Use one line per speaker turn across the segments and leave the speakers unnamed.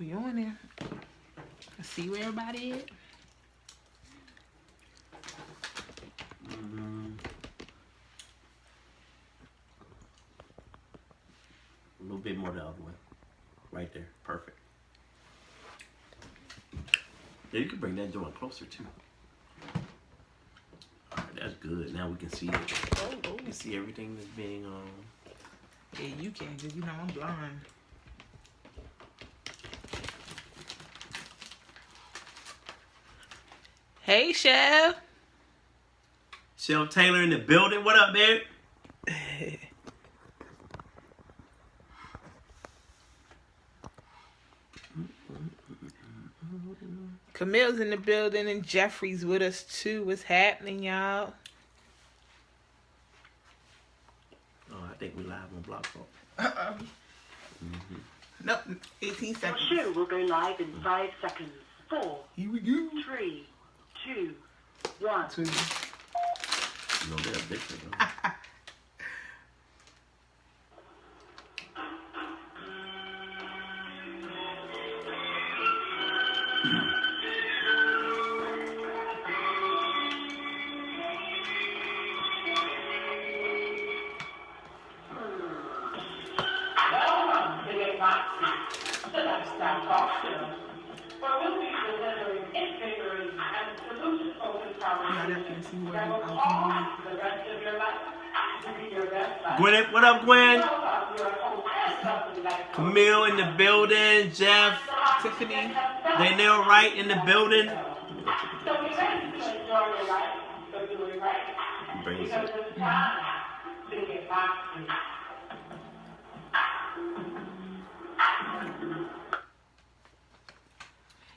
We on there. Let's see where everybody is.
A little bit more the other way. Right there. Perfect. Yeah, you can bring that joint closer too. Alright, that's good. Now we can see it.
Oh.
We can see everything that's being
Yeah, you can, because you know I'm blind. Hey, Chef.
Chef Taylor in the building. What up, babe?
Camille's in the building and Jeffrey's with us too. What's happening, y'all?
Oh, I think we live on Blog Talk.
Nope, 18 seconds.
Your show will go live in 5 seconds. 4,
Here we go.
3, 2, 1.
You know, they're addicted, though. Gwyneth, what up, Gwen? Camille in the building. Jeff.
Tiffany.
Danielle Wright in the building. Brings it.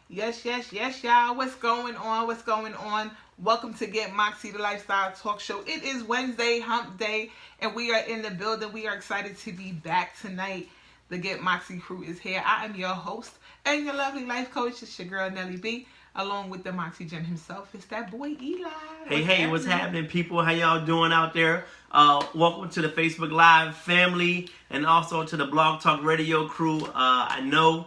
Yes, y'all. What's going on? Welcome to Get Moxie, the Lifestyle Talk Show. It is Wednesday, hump day, and we are in the building. We are excited to be back tonight. The Get Moxie crew is here. I am your host and your lovely life coach. It's your girl, Nelly B, along with the Moxie Gen himself. It's that boy, Eli.
What's happening, people? How y'all doing out there? Welcome to the Facebook Live family and also to the Blog Talk Radio crew. I know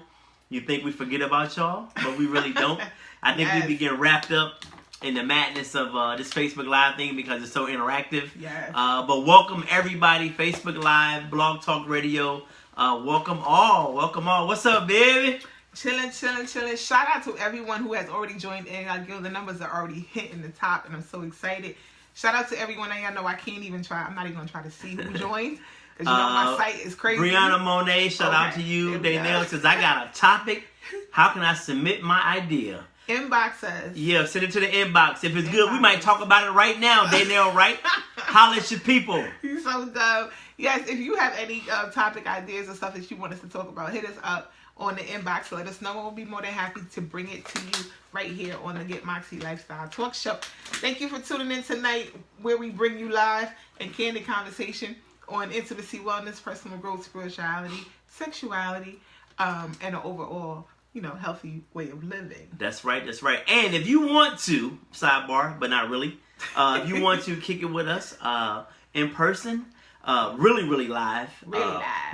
you think we forget about y'all, but we really don't. I think we be getting wrapped up in the madness of this Facebook Live thing because it's so interactive.
Yes.
But welcome everybody, Facebook Live, Blog Talk Radio. Welcome all. What's up, baby?
Chilling. Shout out to everyone who has already joined in. The numbers are already hitting the top, and I'm so excited. Shout out to everyone. Y'all know I can't even try. I'm not even going to try to see who joined. Because you know my site is crazy.
Brianna Monet, shout out to you. Danielle says, I got a topic. How can I submit my idea?
Inbox us.
Yeah, send it to the inbox. If it's good, we might talk about it right now. Danielle, right? Holla at your people.
You're so dumb. Yes, if you have any topic ideas or stuff that you want us to talk about, hit us up on the inbox. Let us know. We'll be more than happy to bring it to you right here on the Get Moxie Lifestyle Talk Show. Thank you for tuning in tonight, where we bring you live and candid conversation on intimacy, wellness, personal growth, spirituality, sexuality, and an overall, healthy way of living.
That's right. And if you want to, sidebar, but not really, if you want to kick it with us in person, really live,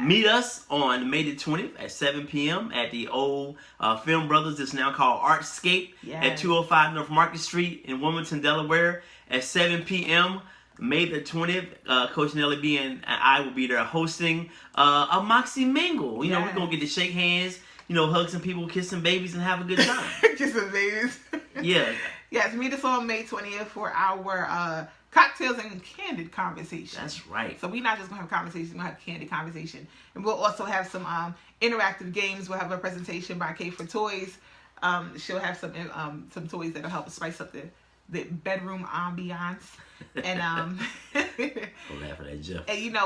meet us on May the 20th at 7 p.m. at the old Film Brothers. It's now called Artscape at 205 North Market Street in Wilmington, Delaware at 7 p.m. May the 20th, Coach Nelly B and I will be there hosting a Moxie Mingle. We're going to get to shake hands, hug some people, kiss some babies, and have a good time.
Kiss some babies.
Yeah.
Yes, meet us on May 20th for our cocktails and candid conversation.
That's right.
So we're not just going to have conversation, we're going to have candid conversation. And we'll also have some interactive games. We'll have a presentation by K for Toys. She'll have some toys that'll help spice up the bedroom ambiance. And
Don't laugh at that, Jeff.
And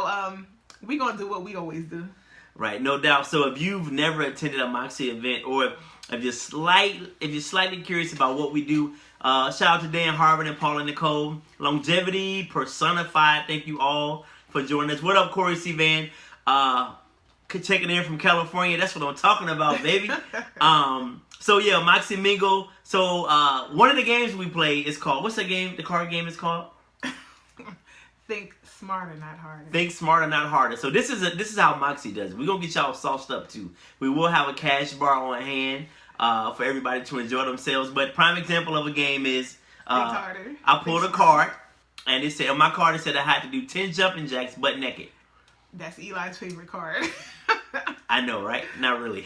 we're gonna do what we always do.
Right, no doubt. So if you've never attended a Moxie event, or if you're slightly curious about what we do, shout out to Dan Harvard and Paula Nicole. Longevity personified. Thank you all for joining us. What up, Corey C. Van? Checking in from California. That's what I'm talking about, baby. So yeah, Moxie Mingle. So one of the games we play is called, what's the game? The card game is called?
Think smarter, not harder.
Think smarter, not harder. So this is how Moxie does it. We're gonna get y'all sauced up too. We will have a cash bar on hand for everybody to enjoy themselves. But prime example of a game is I pulled a card and it said on my card it said I had to do 10 jumping jacks butt naked.
That's Eli's favorite card.
I know, right? Not really.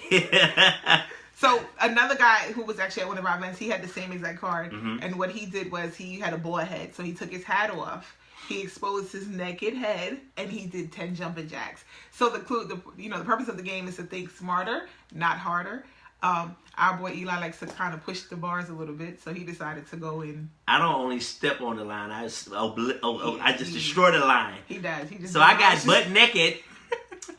So another guy who was actually at one of our events, he had the same exact card,
Mm-hmm.
and what he did was he had a bald head, so he took his hat off, he exposed his naked head, and he did 10 jumping jacks. So the purpose of the game is to think smarter, not harder. Our boy Eli likes to kind of push the bars a little bit, so he decided to go in.
I don't only step on the line; I just destroy the line.
He does.
So I got butt naked.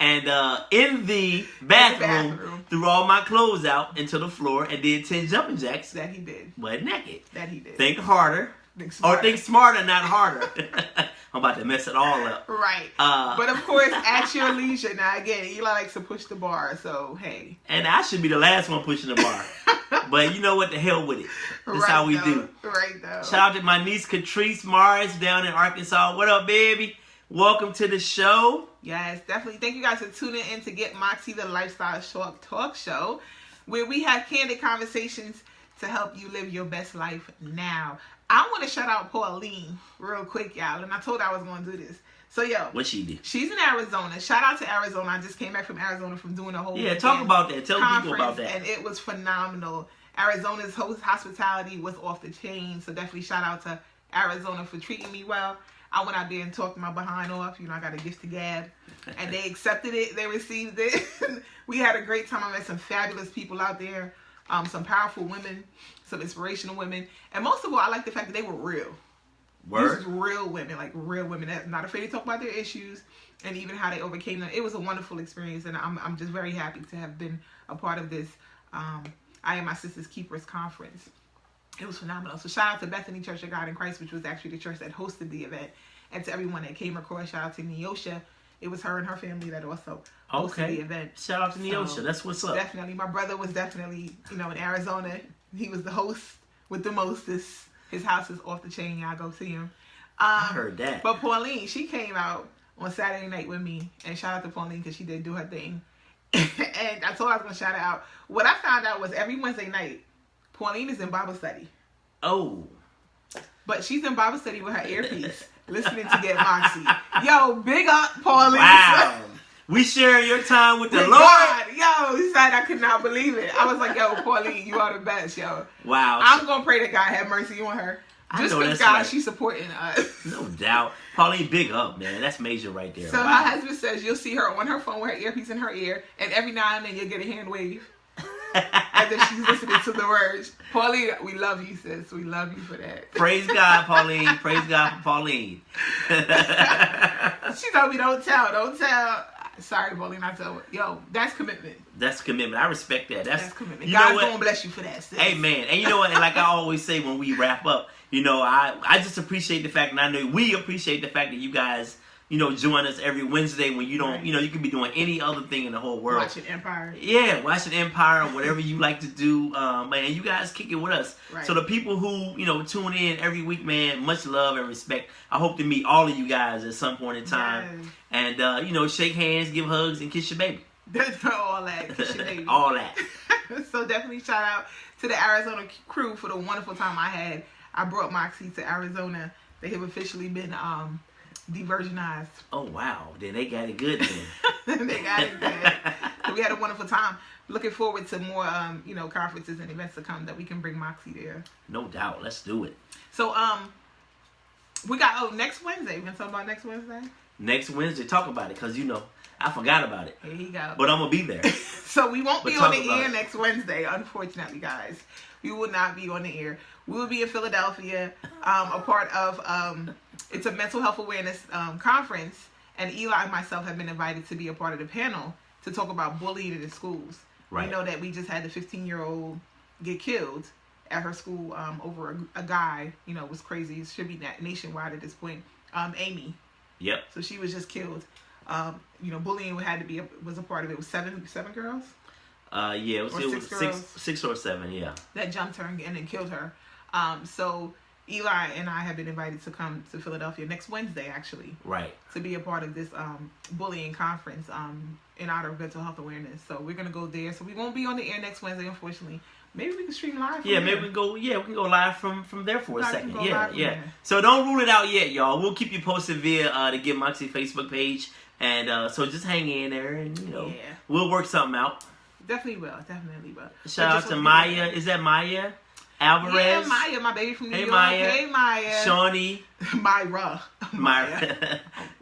And in the bathroom, threw all my clothes out into the floor and did 10 jumping jacks.
That he did.
Butt naked.
That he did.
Think harder. Or think smarter, not harder. I'm about to mess it all up.
Right. But of course, at your leisure. Now again, Eli likes to push the bar, so hey.
And I should be the last one pushing the bar. But you know what? The hell with it. That's how we do.
Right though.
Shout out to my niece Catrice Mars down in Arkansas. What up, baby? Welcome to the show.
Yes, definitely. Thank you guys for tuning in to Get Moxie, the Lifestyle Short Talk Show, where we have candid conversations to help you live your best life now. I want to shout out Pauline real quick, y'all, and I told her I was going to do this. So, yo.
What she did?
She's in Arizona. Shout out to Arizona. I just came back from Arizona from doing a whole
talk about that. Tell people about that.
And it was phenomenal. Arizona's hospitality was off the chain, so definitely shout out to Arizona for treating me well. I went out there and talked my behind off. I got a gift to gab. And they accepted it. They received it. We had a great time. I met some fabulous people out there. Some powerful women. Some inspirational women. And most of all, I like the fact that they were real.
Word?
These real women. Like real women. That not afraid to talk about their issues. And even how they overcame them. It was a wonderful experience. And I'm just very happy to have been a part of this I Am My Sister's Keepers conference. It was phenomenal. So shout out to Bethany Church of God in Christ, which was actually the church that hosted the event. And to everyone that came across, shout out to Neosha. It was her and her family that also hosted the event.
Shout out to Neosha. That's what's up.
Definitely. My brother was definitely, in Arizona. He was the host with the mostest. His house is off the chain. Y'all go see him.
I heard that.
But Pauline, she came out on Saturday night with me. And shout out to Pauline because she did do her thing. And I told her I was going to shout her out. What I found out was every Wednesday night, Pauline is in Bible study.
Oh.
But she's in Bible study with her earpiece, listening to Get Moxie. Yo, big up, Pauline.
Wow. We share your time with the Lord.
God. Yo, he said I could not believe it. I was like, yo, Pauline, you are the best, yo.
Wow.
I'm going to pray that God have mercy on her. Just because God,
right.
She's supporting us.
No doubt. Pauline, big up, man. That's major right there.
So her husband says you'll see her on her phone with her earpiece in her ear, and every now and then you'll get a hand wave. As if she's listening to the words. Pauline, we love you, sis. We love you for that.
Praise God, Pauline. Praise God for Pauline.
She told me, don't tell. Sorry, Pauline, I told her. Yo, that's commitment.
That's commitment. I respect that. That's
commitment. God's going to bless you for that, sis.
Amen. And you know what? And like I always say when we wrap up, I just appreciate the fact, and I know we appreciate the fact that you guys, join us every Wednesday when you don't, you could be doing any other thing in the whole world.
Watching Empire.
Yeah, watching Empire, whatever you like to do. Man, you guys kick it with us.
Right.
So the people who, tune in every week, man, much love and respect. I hope to meet all of you guys at some point in time. Yes. And, shake hands, give hugs, and kiss your baby.
All that. Kiss your baby.
All that.
So definitely shout out to the Arizona crew for the wonderful time I had. I brought Moxie to Arizona. They have officially been de-virginized.
Oh, wow. Then they got it good then.
They got it good. So we had a wonderful time. Looking forward to more, conferences and events to come that we can bring Moxie there.
No doubt. Let's do it.
So, we got, next Wednesday. We're going to talk about next Wednesday?
Next Wednesday. Talk about it because, I forgot about it.
Here you go.
But I'm going to be there.
So we won't be on the air next Wednesday, unfortunately, guys. We will not be on the air. We will be in Philadelphia, a part of, it's a mental health awareness conference, and Eli and myself have been invited to be a part of the panel to talk about bullying in the schools. Right. We know that we just had the 15-year-old get killed at her school over a guy, was crazy. It should be nationwide at this point. Amy.
Yep.
So she was just killed. Bullying was a part of it. It was seven girls?
Yeah, it was 6 or 7, yeah.
That jumped her and then killed her. So Eli and I have been invited to come to Philadelphia next Wednesday, actually.
Right.
To be a part of this bullying conference in honor of mental health awareness. So we're going to go there. So we won't be on the air next Wednesday, unfortunately. Maybe we can stream live from
Yeah,
there.
maybe we can go live from there for a second. Yeah.
There.
So don't rule it out yet, y'all. We'll keep you posted via the Get Moxie Facebook page. And so just hang in there and, we'll work something out.
Definitely will.
Shout out to Maya. Is that Maya Alvarez?
Yeah, Maya, my baby from New York.
Maya.
Hey, Maya.
Shawnee.
Myra.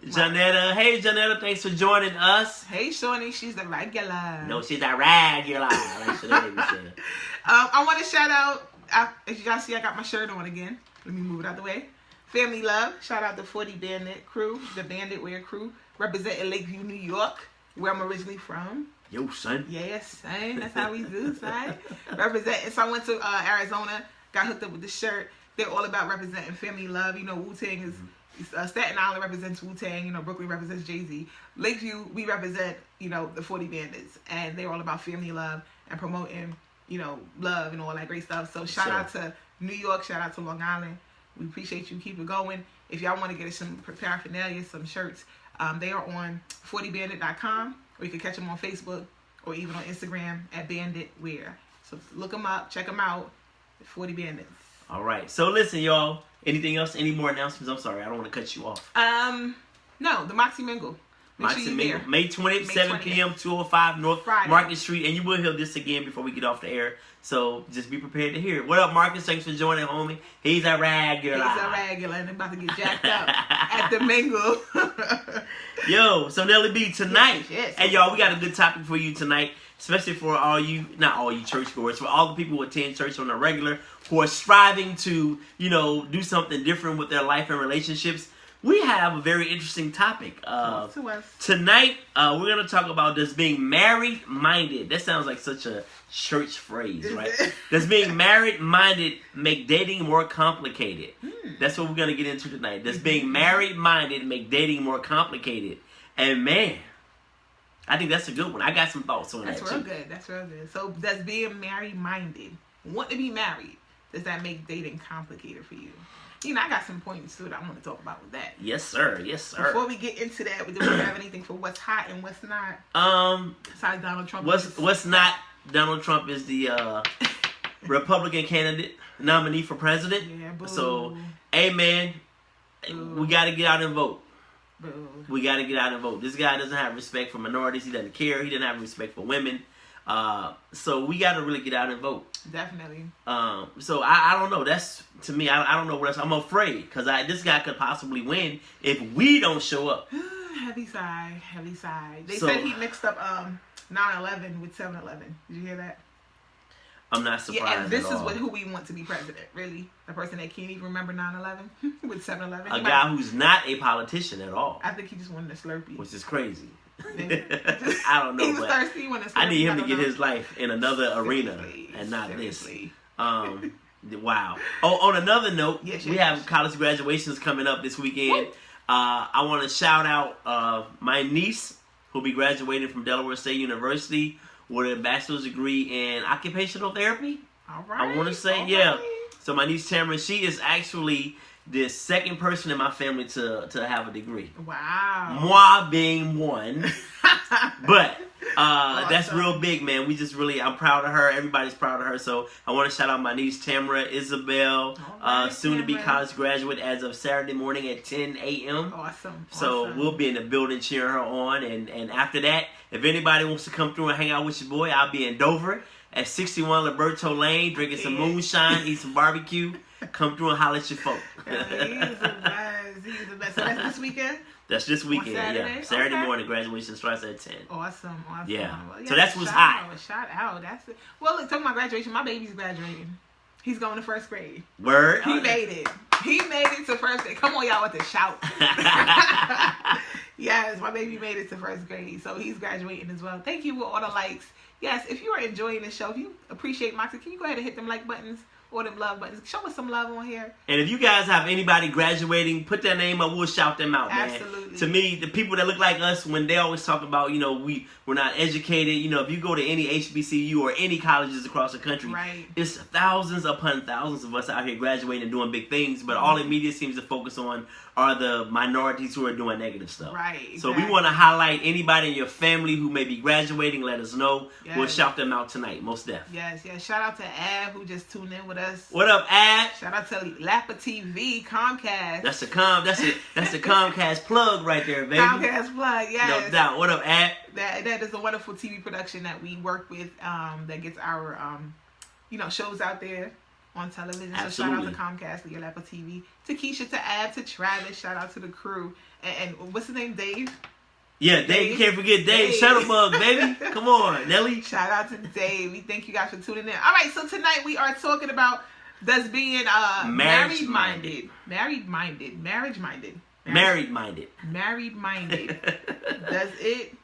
Janetta. Hey, Janetta. Thanks for joining us.
Hey, Shawnee. She's the regular.
No, she's a regular.
I want to shout out, as you guys see, I got my shirt on again. Let me move it out the way. Family love. Shout out to 40 Bandit crew, the Bandit Wear crew, representing Lakeview, New York, where I'm originally from.
Yo, son.
Yes, son. That's how we do, son. Representing. So I went to Arizona, got hooked up with this shirt. They're all about representing family love. You know, Wu-Tang is, Staten Island represents Wu-Tang. You know, Brooklyn represents Jay-Z. Lakeview, we represent, the 40 Bandits. And they're all about family love and promoting, love and all that great stuff. So shout out to New York, shout out to Long Island. We appreciate you. Keep it going. If y'all want to get some paraphernalia, some shirts, they are on 40bandit.com, or you can catch them on Facebook or even on Instagram at Bandit Wear. So look them up, check them out. 40 Bandits.
All right. So listen, y'all. Anything else? Any more announcements? I'm sorry, I don't want to cut you off.
No, the Moxie Mingle.
Moxie Mingle, May 20th, 7 p.m., 205 North Market Street. And you will hear this again before we get off the air. So just be prepared to hear it. What up, Marcus? Thanks for joining, homie. He's a regular.
And they're about to get jacked up at the Mingle.
Yo, so Nelly B, tonight. Yes. Hey, y'all, we got a good topic for you tonight. Especially for all you, not all you churchgoers, for all the people who attend church on a regular, who are striving to, do something different with their life and relationships. We have a very interesting topic. Tonight, we're going to talk about does being married-minded. That sounds like such a church phrase, right? Does being married-minded make dating more complicated? That's what we're going to get into tonight. Does being married-minded make dating more complicated? And man, I think that's a good one. I got some thoughts on that too.
That's real good. So does being married-minded, want to be married, does that make dating complicated for you? I got some points too that I want to talk about with that.
Yes, sir.
Before we get into that, do we have anything for what's hot and what's not? Besides Donald Trump.
What's not? Donald Trump is the Republican candidate nominee for president.
Yeah, boo.
So, hey man, we got to get out and vote.
Boo.
We got to get out and vote. This guy doesn't have respect for minorities. He doesn't care. He doesn't have respect for women. So we got to really get out and vote.
Definitely.
So I don't know. That's, to me, I don't know what else. I'm afraid because this guy could possibly win if we don't show up.
Heavy sigh. They said he mixed up 9/11 with 7/11. Did you hear that?
I'm not surprised.
Yeah, and this is who we want to be president. Really, the person that can't even remember 9/11 with 7/11.
A guy who's not a politician at all.
I think he just wanted a Slurpee,
which is crazy. I don't know.
He was thirsty when
I need him to get his life in another arena and not this. Wow. Oh, on another note, we have college graduations coming up this weekend. I want to shout out my niece who'll be graduating from Delaware State University with a bachelor's degree in occupational therapy.
All right.
I want to say, yeah. So my niece Tamara, she is actually the second person in my family to have a degree.
Wow.
Moi being one. But that's real big, man. I'm proud of her. Everybody's proud of her. So I want to shout out my niece Tamara Isabel, soon to be college graduate as of Saturday morning at 10 a.m.
Awesome.
So we'll be in the building cheering her on. And after that, if anybody wants to come through and hang out with your boy, I'll be in Dover at 61 Liberto Lane, drinking some moonshine, eat some barbecue. Come through and holler at your folk.
He's the best. So that's this weekend?
That's this weekend, yeah. Saturday morning, graduation starts at 10.
Awesome.
Yeah. So that's what's hot.
Shout out. Well, look, talking about graduation, my baby's graduating. He's going to first grade.
Word?
He made it. He made it to first grade. Come on, y'all, with the shout. Yes, my baby made it to first grade. So he's graduating as well. Thank you for all the likes. Yes, if you are enjoying the show, if you appreciate Moxie, can you go ahead and hit them like buttons all them love buttons. Show us some love on here.
And if you guys have anybody graduating, put their name up. We'll shout them out, man.
Absolutely.
To me, the people that look like us, when they always talk about, we're not educated. If you go to any HBCU or any colleges across the country,
right,
it's thousands upon thousands of us out here graduating and doing big things. But all the media seems to focus on are the minorities who are doing negative stuff.
Right. Exactly.
So we want to highlight anybody in your family who may be graduating. Let us know.
Yes.
We'll shout them out tonight, most definitely.
Yes. Shout out to Ab who just tuned in with us.
What up, Ab?
Shout out to Lapa TV, Comcast.
That's the Comcast plug right there, baby.
Comcast plug, yes.
No doubt. What up, Ab?
That is a wonderful TV production that we work with. That gets our shows out there on television.
Absolutely.
So shout out to Comcast, Lapa TV, to Keisha, to Ab, to Travis. Shout out to the crew. And what's his name, Dave?
Yeah, Dave. You can't forget Dave. Shuttlebug, baby. Come on, Nelly.
Shout out to Dave. We thank you guys for tuning in. All right, so tonight we are talking about does being marriage-minded. Does it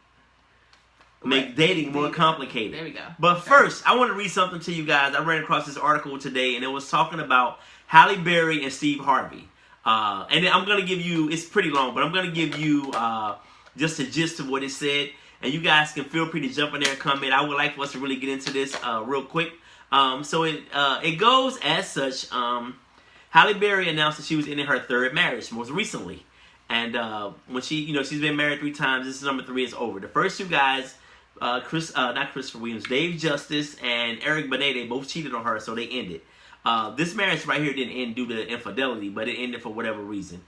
make dating more complicated?
There we go.
But first, I want to read something to you guys. I ran across this article today, and it was talking about Halle Berry and Steve Harvey. And I'm going to give you, it's pretty long, but I'm going to give you just a gist of what it said. And you guys can feel free to jump in there and comment. I would like for us to really get into this real quick. So it goes as such. Halle Berry announced that she was in her third marriage most recently. And when she's been married 3 times. This is number 3. It's over. The first 2 guys, not Christopher Williams, Dave Justice and Eric Benet, they both cheated on her, so they ended. This marriage right here didn't end due to infidelity, but it ended for whatever reason.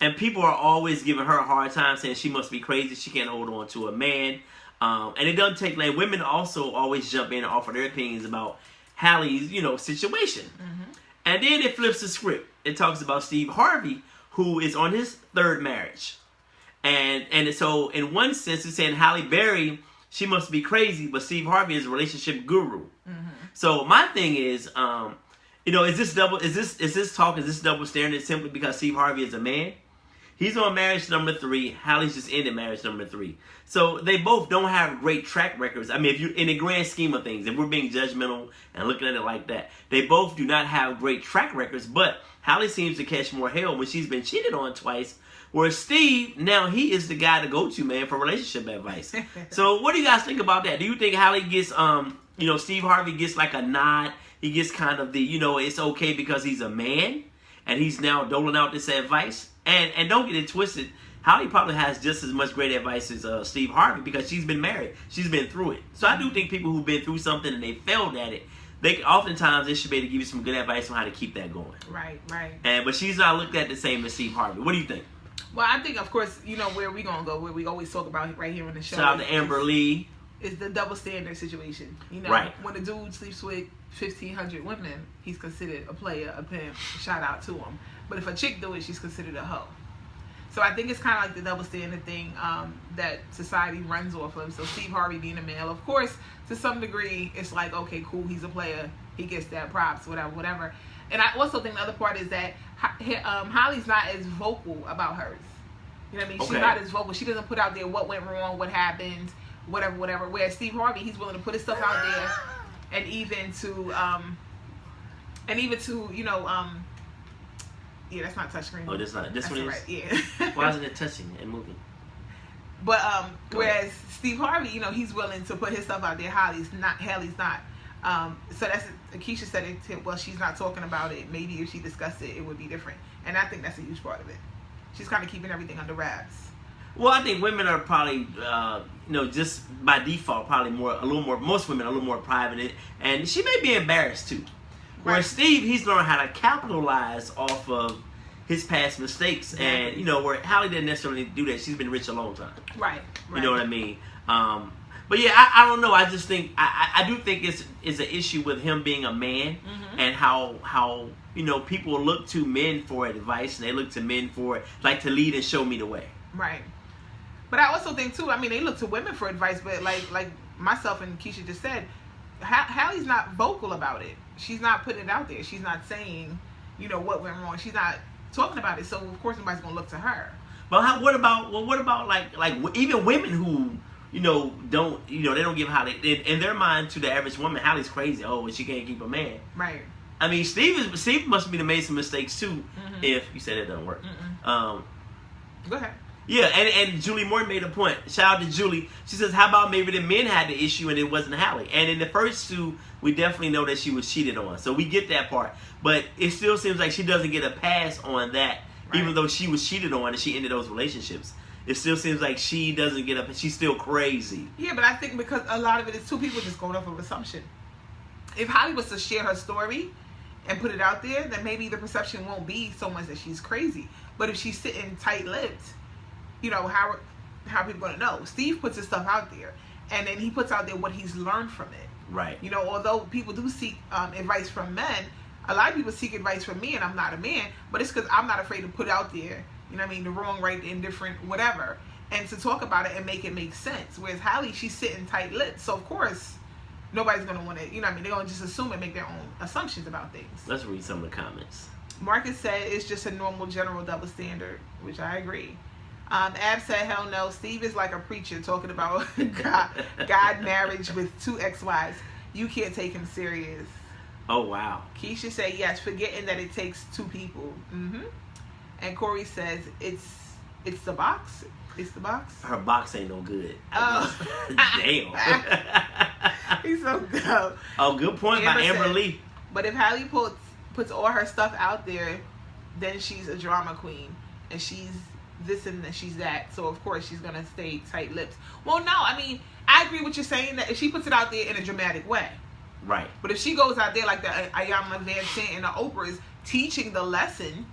And people are always giving her a hard time, saying she must be crazy. She can't hold on to a man. And it doesn't take like women also always jump in and offer their opinions about Halle's, situation. Mm-hmm. And then it flips the script. It talks about Steve Harvey, who is on his 3rd marriage. And so in one sense, it's saying Halle Berry, she must be crazy, but Steve Harvey is a relationship guru. Mm-hmm. So my thing is, is this double standard simply because Steve Harvey is a man? He's on marriage number 3. Halle's just ended marriage number 3. So they both don't have great track records. I mean, if you in the grand scheme of things, if we're being judgmental and looking at it like that, they both do not have great track records. But Halle seems to catch more hell when she's been cheated on twice. Whereas Steve, now he is the guy to go to, man, for relationship advice. So what do you guys think about that? Do you think Halle gets, Steve Harvey gets like a nod? He gets kind of the, it's okay because he's a man and he's now doling out this advice? And don't get it twisted. Halle probably has just as much great advice as Steve Harvey because she's been married. She's been through it. So I do think people who've been through something and they failed at it, oftentimes they should be able to give you some good advice on how to keep that going.
Right.
But she's not looked at the same as Steve Harvey. What do you think?
Well, I think, of course, where we going to go, where we always talk about right here on the show.
Shout out to Amber Lee.
It's the double standard situation.
Right.
When a dude sleeps with 1,500 women, he's considered a player, a pimp. Shout out to him. But if a chick do it, she's considered a hoe. So I think it's kind of like the double standard thing that society runs off of. So Steve Harvey being a male, of course, to some degree, it's like, okay, cool, he's a player. He gets that props, whatever. And I also think the other part is that Halle's not as vocal about hers. You know what I mean? Okay. She's not as vocal. She doesn't put out there what went wrong, what happened, whatever. Whereas Steve Harvey, he's willing to put his stuff out there, and even to yeah, that's not touchscreen.
Oh, that's not. This one is. Right.
Yeah.
Why isn't it touching and moving?
But whereas Steve Harvey, he's willing to put his stuff out there. Halle's not. So that's Keisha said it. Well, she's not talking about it. Maybe if she discussed it, it would be different. And I think that's a huge part of it. She's kind of keeping everything under wraps.
Well, I think women are probably, just by default, probably most women are a little more private. And she may be embarrassed too. Right. Whereas Steve, he's learned how to capitalize off of his past mistakes. Exactly. And, where Halle didn't necessarily do that. She's been rich a long time.
Right.
You know what I mean? But yeah, I don't know. I just think, I do think it's an issue with him being a man, mm-hmm. and how people look to men for advice, and they look to men for, like, to lead and show me the way.
Right. But I also think too, they look to women for advice, but like myself and Keisha just said, Halle's not vocal about it. She's not putting it out there. She's not saying, what went wrong. She's not talking about it. So of course nobody's gonna look to her.
But what about like even women who don't they don't give Halle in their mind, to the average woman, Halle's crazy. Oh, she can't keep a man.
Right.
I mean, Steve must have made some mistakes too. If you said it doesn't work.
Go ahead.
Yeah, and Julie Moore made a point. Shout out to Julie. She says, how about maybe the men had the issue and it wasn't Hallie? And in the first two, we definitely know that she was cheated on. So we get that part. But it still seems like she doesn't get a pass on that, right. Even though she was cheated on and she ended those relationships. It still seems like she doesn't get up. She's still crazy.
Yeah, but I think because a lot of it is two people just going off of assumption. If Holly was to share her story and put it out there, then maybe the perception won't be so much that she's crazy. But if she's sitting tight-lipped, you know, how are people going to know? Steve puts his stuff out there, and then he puts out there what he's learned from it.
Right.
You know, although people do seek advice from men, a lot of people seek advice from me, and I'm not a man, but it's because I'm not afraid to put out there, you know what I mean, the wrong, right, indifferent, whatever, and to talk about it and make it make sense. Whereas Hallie, she's sitting tight-lipped, so of course, nobody's going to want to, you know what I mean, they're going to just assume and make their own assumptions about things.
Let's read some of the comments.
Marcus said it's just a normal general double standard, which I agree. Ab said, hell no, Steve is like a preacher talking about God marriage with two ex-wives. You can't take him serious.
Oh, wow.
Keisha said, yes, forgetting that it takes two people. And Corey says, it's the box. It's the box.
Her box ain't no good.
Oh.
Damn.
He's so dumb.
Oh, good point by Amber Lee.
But if Hallie puts all her stuff out there, then she's a drama queen. And she's this and she's that. So, of course, she's going to stay tight-lipped. Well, no, I mean, I agree with you saying that if she puts it out there in a dramatic way.
Right.
But if she goes out there like the Ayanna Van Sant and the Oprahs teaching the lesson,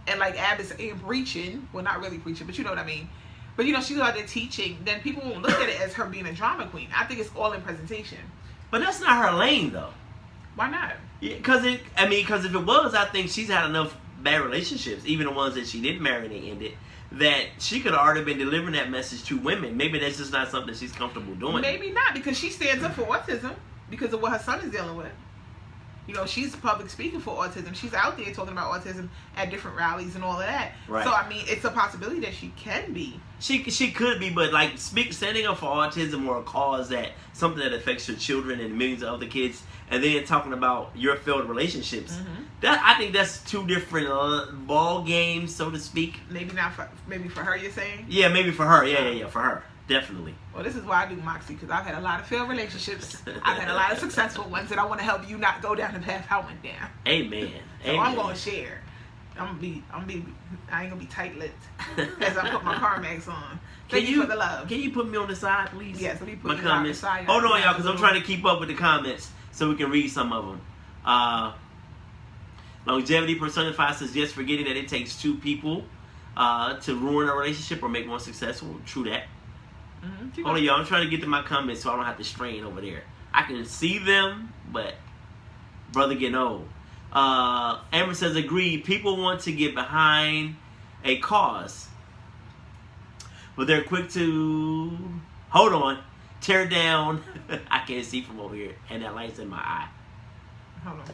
and like Ab is preaching, well, not really preaching, but you know what I mean. But, you know, she's out there teaching, then people won't look at it as her being a drama queen. I think it's all in presentation.
But that's not her lane, though.
Why not?
Yeah, because if it was, I think she's had enough bad relationships, even the ones that she did marry and they ended, that she could have already been delivering that message to women. Maybe that's just not something she's comfortable doing.
Maybe not, because she stands up for autism because of what her son is dealing with. You know, she's public speaking for autism. She's out there talking about autism at different rallies and all of that.
Right.
So, I mean, it's a possibility that she can be.
She could be, but like standing up for autism or a cause that something that affects your children and millions of other kids, and then talking about your failed relationships. That I think that's two different ball games, so to speak.
Maybe not for her. You're saying?
Yeah, maybe for her. Yeah, for her. Definitely.
Well, this is why I do Moxie, because I've had a lot of failed relationships. I've had a lot of successful ones, and I want to help you not go down the path I went down.
Amen.
So I'm going to share. I ain't gonna be tight-lipped as I put my CarMax on. Thank you for the love.
Can you put me on the side, please?
Yes, let me put
my
you
comments.
on the side.
Hold on, y'all, because I'm trying to keep up with the comments so we can read some of them. Longevity Personified says, yes, forgetting that it takes two people to ruin a relationship or make one successful. True that. Hold on, y'all. I'm trying to get to my comments so I don't have to strain over there. I can see them, but brother getting old. Amber says, agreed. People want to get behind a cause, but they're quick to tear down. I can't see from over here, and that light's in my eye.
Hold on.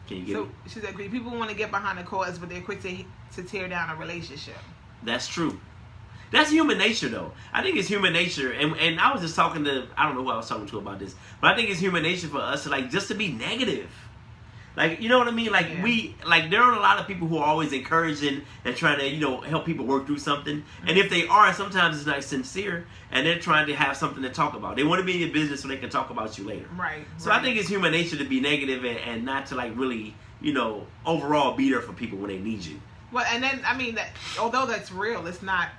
Can you get it?
She said, agreed. People want to get behind a cause, but they're quick to tear down a relationship.
That's true. That's human nature, though. I think it's human nature, and I was just talking to, I don't know who I was talking to about this, but I think it's human nature for us to just to be negative. Like, you know what I mean? Like, there are a lot of people who are always encouraging and trying to, help people work through something. And if they are, sometimes it's not sincere, and they're trying to have something to talk about. They want to be in your business so they can talk about you later.
Right.
So I think it's human nature to be negative and not to really, overall be there for people when they need you.
Well, and then that although that's real, it's not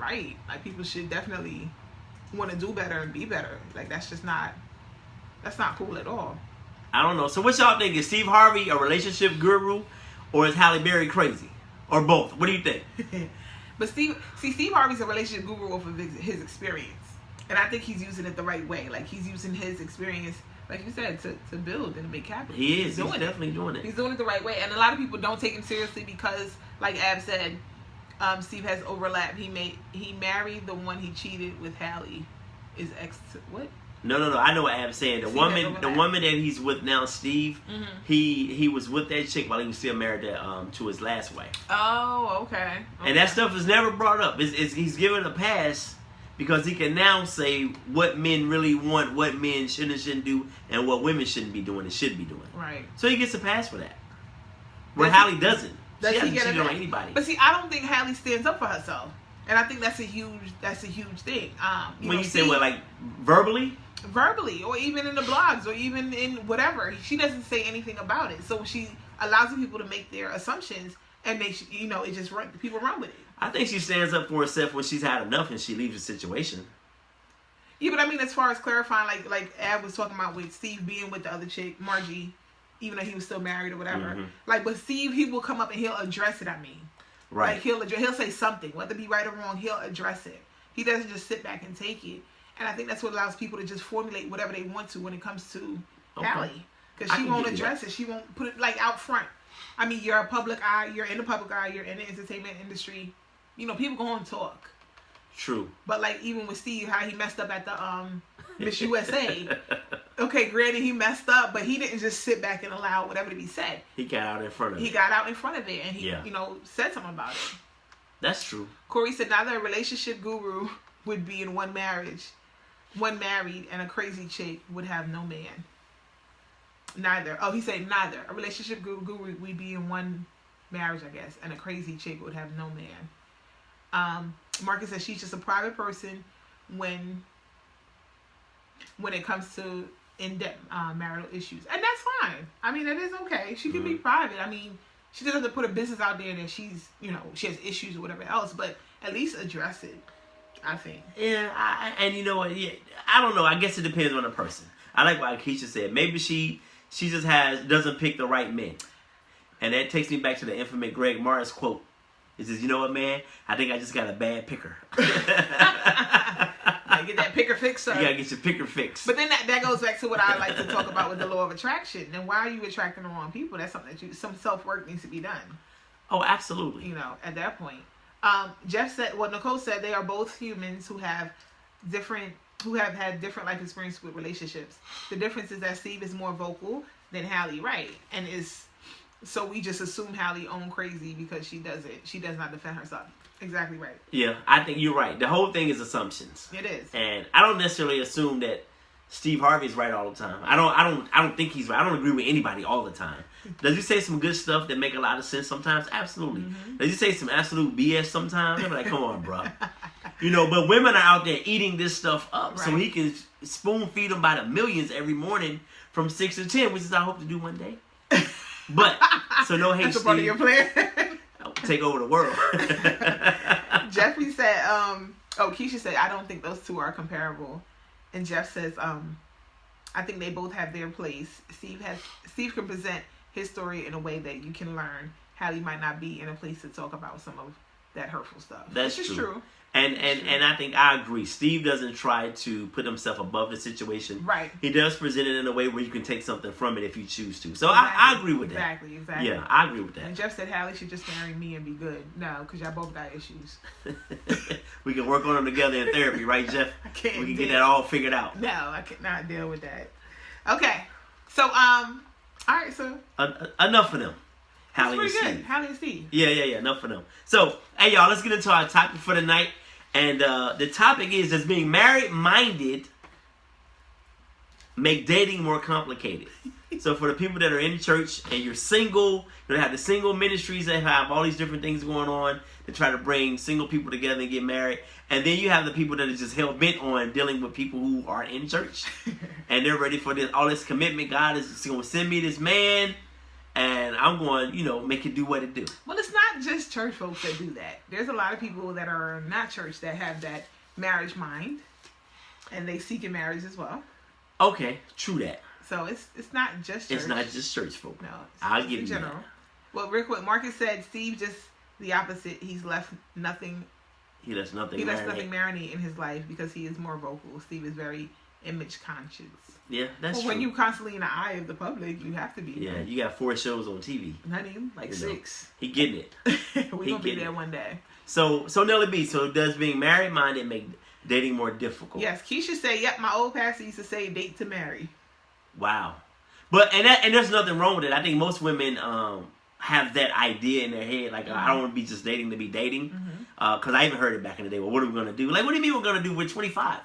right. Like, people should definitely want to do better and be better. Like, that's not cool at all.
I don't know. So what y'all think? Is Steve Harvey a relationship guru, or is Halle Berry crazy, or both? What do you think?
But Steve Harvey's a relationship guru off of his experience, and I think he's using it the right way. Like, he's using his experience, like you said, to build and make capital.
He's definitely doing it.
He's doing it the right way, and a lot of people don't take him seriously because, like Ab said, Steve has overlap. He married the one he cheated with. Halle is what?
No. I know what Ab's saying. The woman that he's with now, Steve, he was with that chick while he was still married to his last wife.
Oh, okay.
And that stuff is never brought up. He's given a pass because he can now say what men really want, what men should and shouldn't do, and what women shouldn't be doing and should be doing.
Right.
So he gets a pass for that. Where Halle doesn't.
Does
she
she
hasn't
get
cheated
it
on
back?
anybody.
But see, I don't think Halle stands up for herself, and I think that's a huge thing.
When you say what, like verbally?
Verbally, or even in the blogs, or even in whatever, she doesn't say anything about it. So she allows the people to make their assumptions, and they, it just people run with it.
I think she stands up for herself when she's had enough and she leaves the situation.
Yeah, but I mean, as far as clarifying, like Ab was talking about with Steve being with the other chick, Margie, even though he was still married or whatever.
Mm-hmm.
Like, but Steve, he will come up and he'll address it. I mean,
right?
Like he'll say something, whether it be right or wrong, he'll address it. He doesn't just sit back and take it. And I think that's what allows people to just formulate whatever they want to when it comes to Halle, because she won't address it. She won't put it like out front. I mean, you're a public eye. You're in the public eye. You're in the entertainment industry. People go and talk.
True.
But like even with Steve, how he messed up at the Miss USA. Okay, granted he messed up, but he didn't just sit back and allow whatever to be said.
He got out in front of it.
He got out in front of it, and he said something about it.
That's true.
Corey said neither a relationship guru would be in one married and a crazy chick would have no man. Neither. Oh, he said neither. A relationship guru would be in one marriage, I guess, and a crazy chick would have no man. Marcus says she's just a private person when it comes to in-depth marital issues, and that's fine. I mean, that is okay. She can be private. I mean, she doesn't have to put a business out there that she's, she has issues or whatever else, but at least address it, I think.
Yeah, and you know what? Yeah, I don't know. I guess it depends on the person. I like what Keisha said. Maybe she just doesn't pick the right men, and that takes me back to the infamous Greg Morris quote. He says, "You know what, man? I think I just got a bad picker."
Get that picker fixed, sir.
You gotta get your picker fixed.
But then that goes back to what I like to talk about with the law of attraction. And why are you attracting the wrong people? That's something that some self-work needs to be done.
Oh, absolutely.
At that point. Jeff said, Nicole said they are both humans who have had different life experiences with relationships. The difference is that Steve is more vocal than Halle, right? And so we just assume Halle owned crazy because she does not defend herself. Exactly right.
Yeah, I think you're right. The whole thing is assumptions.
It is.
And I don't necessarily assume that Steve Harvey's right all the time. I don't think he's right. I don't agree with anybody all the time. Does he say some good stuff that make a lot of sense sometimes? Absolutely. Mm-hmm. Does he say some absolute BS sometimes? I'm like, come on, bro. But women are out there eating this stuff up, right, so he can spoon feed them by the millions every morning from 6 to 10, which is I hope to do one day. But so no hate.
That's a part of your plan.
Take over the world.
Jeffrey said, Keisha said, I don't think those two are comparable. And Jeff says, I think they both have their place. Steve can present his story in a way that you can learn. Halle might not be in a place to talk about some of that hurtful stuff.
That's
which is
true. And I think I agree. Steve doesn't try to put himself above the situation.
Right.
He does present it in a way where you can take something from it if you choose to. So
exactly.
I agree with that.
Exactly.
Yeah, I agree with that.
And Jeff said Halle should just marry me and be good. No, because y'all both got issues.
We can work on them together in therapy, right, Jeff?
I can't.
We can get that all figured out.
No, I cannot deal with that. Okay. So, all right, so.
Enough for them.
Halle and Steve. Halle and Steve.
Yeah. Enough for them. So, hey, y'all, let's get into our topic for the night. And the topic is, does being married-minded make dating more complicated? So for the people that are in church and you're single, they have the single ministries that have all these different things going on to try to bring single people together and get married. And then you have the people that are just hell-bent on dealing with people who are in church. And they're ready for all this commitment. God is going to send me this man. And I'm going, make it do what it do.
Well, it's not just church folks that do that. There's a lot of people that are not church that have that marriage mind. And they seek in marriage as well.
Okay, true that.
So it's not just church.
It's not just church folk.
No.
I'll give you
general.
That.
Well, real quick, Marcus said Steve just the opposite. He's left nothing.
He lets nothing
marinate in his life because he is more vocal. Steve is very image conscious.
Yeah, that's true.
When you constantly in the eye of the public, you have to be.
Yeah, you got 4 shows on TV.
Not even, 6.
He getting it.
We're going to be there one day.
So Nelly B, so does being married-minded make dating more difficult?
Yes, Keisha said, yep, my old pastor used to say date to marry.
Wow. But, and there's nothing wrong with it. I think most women have that idea in their head, like, I don't want to be just dating to be dating. Because I even heard it back in the day, well, what are we going to do? Like, what do you mean we're going to do? We're 25.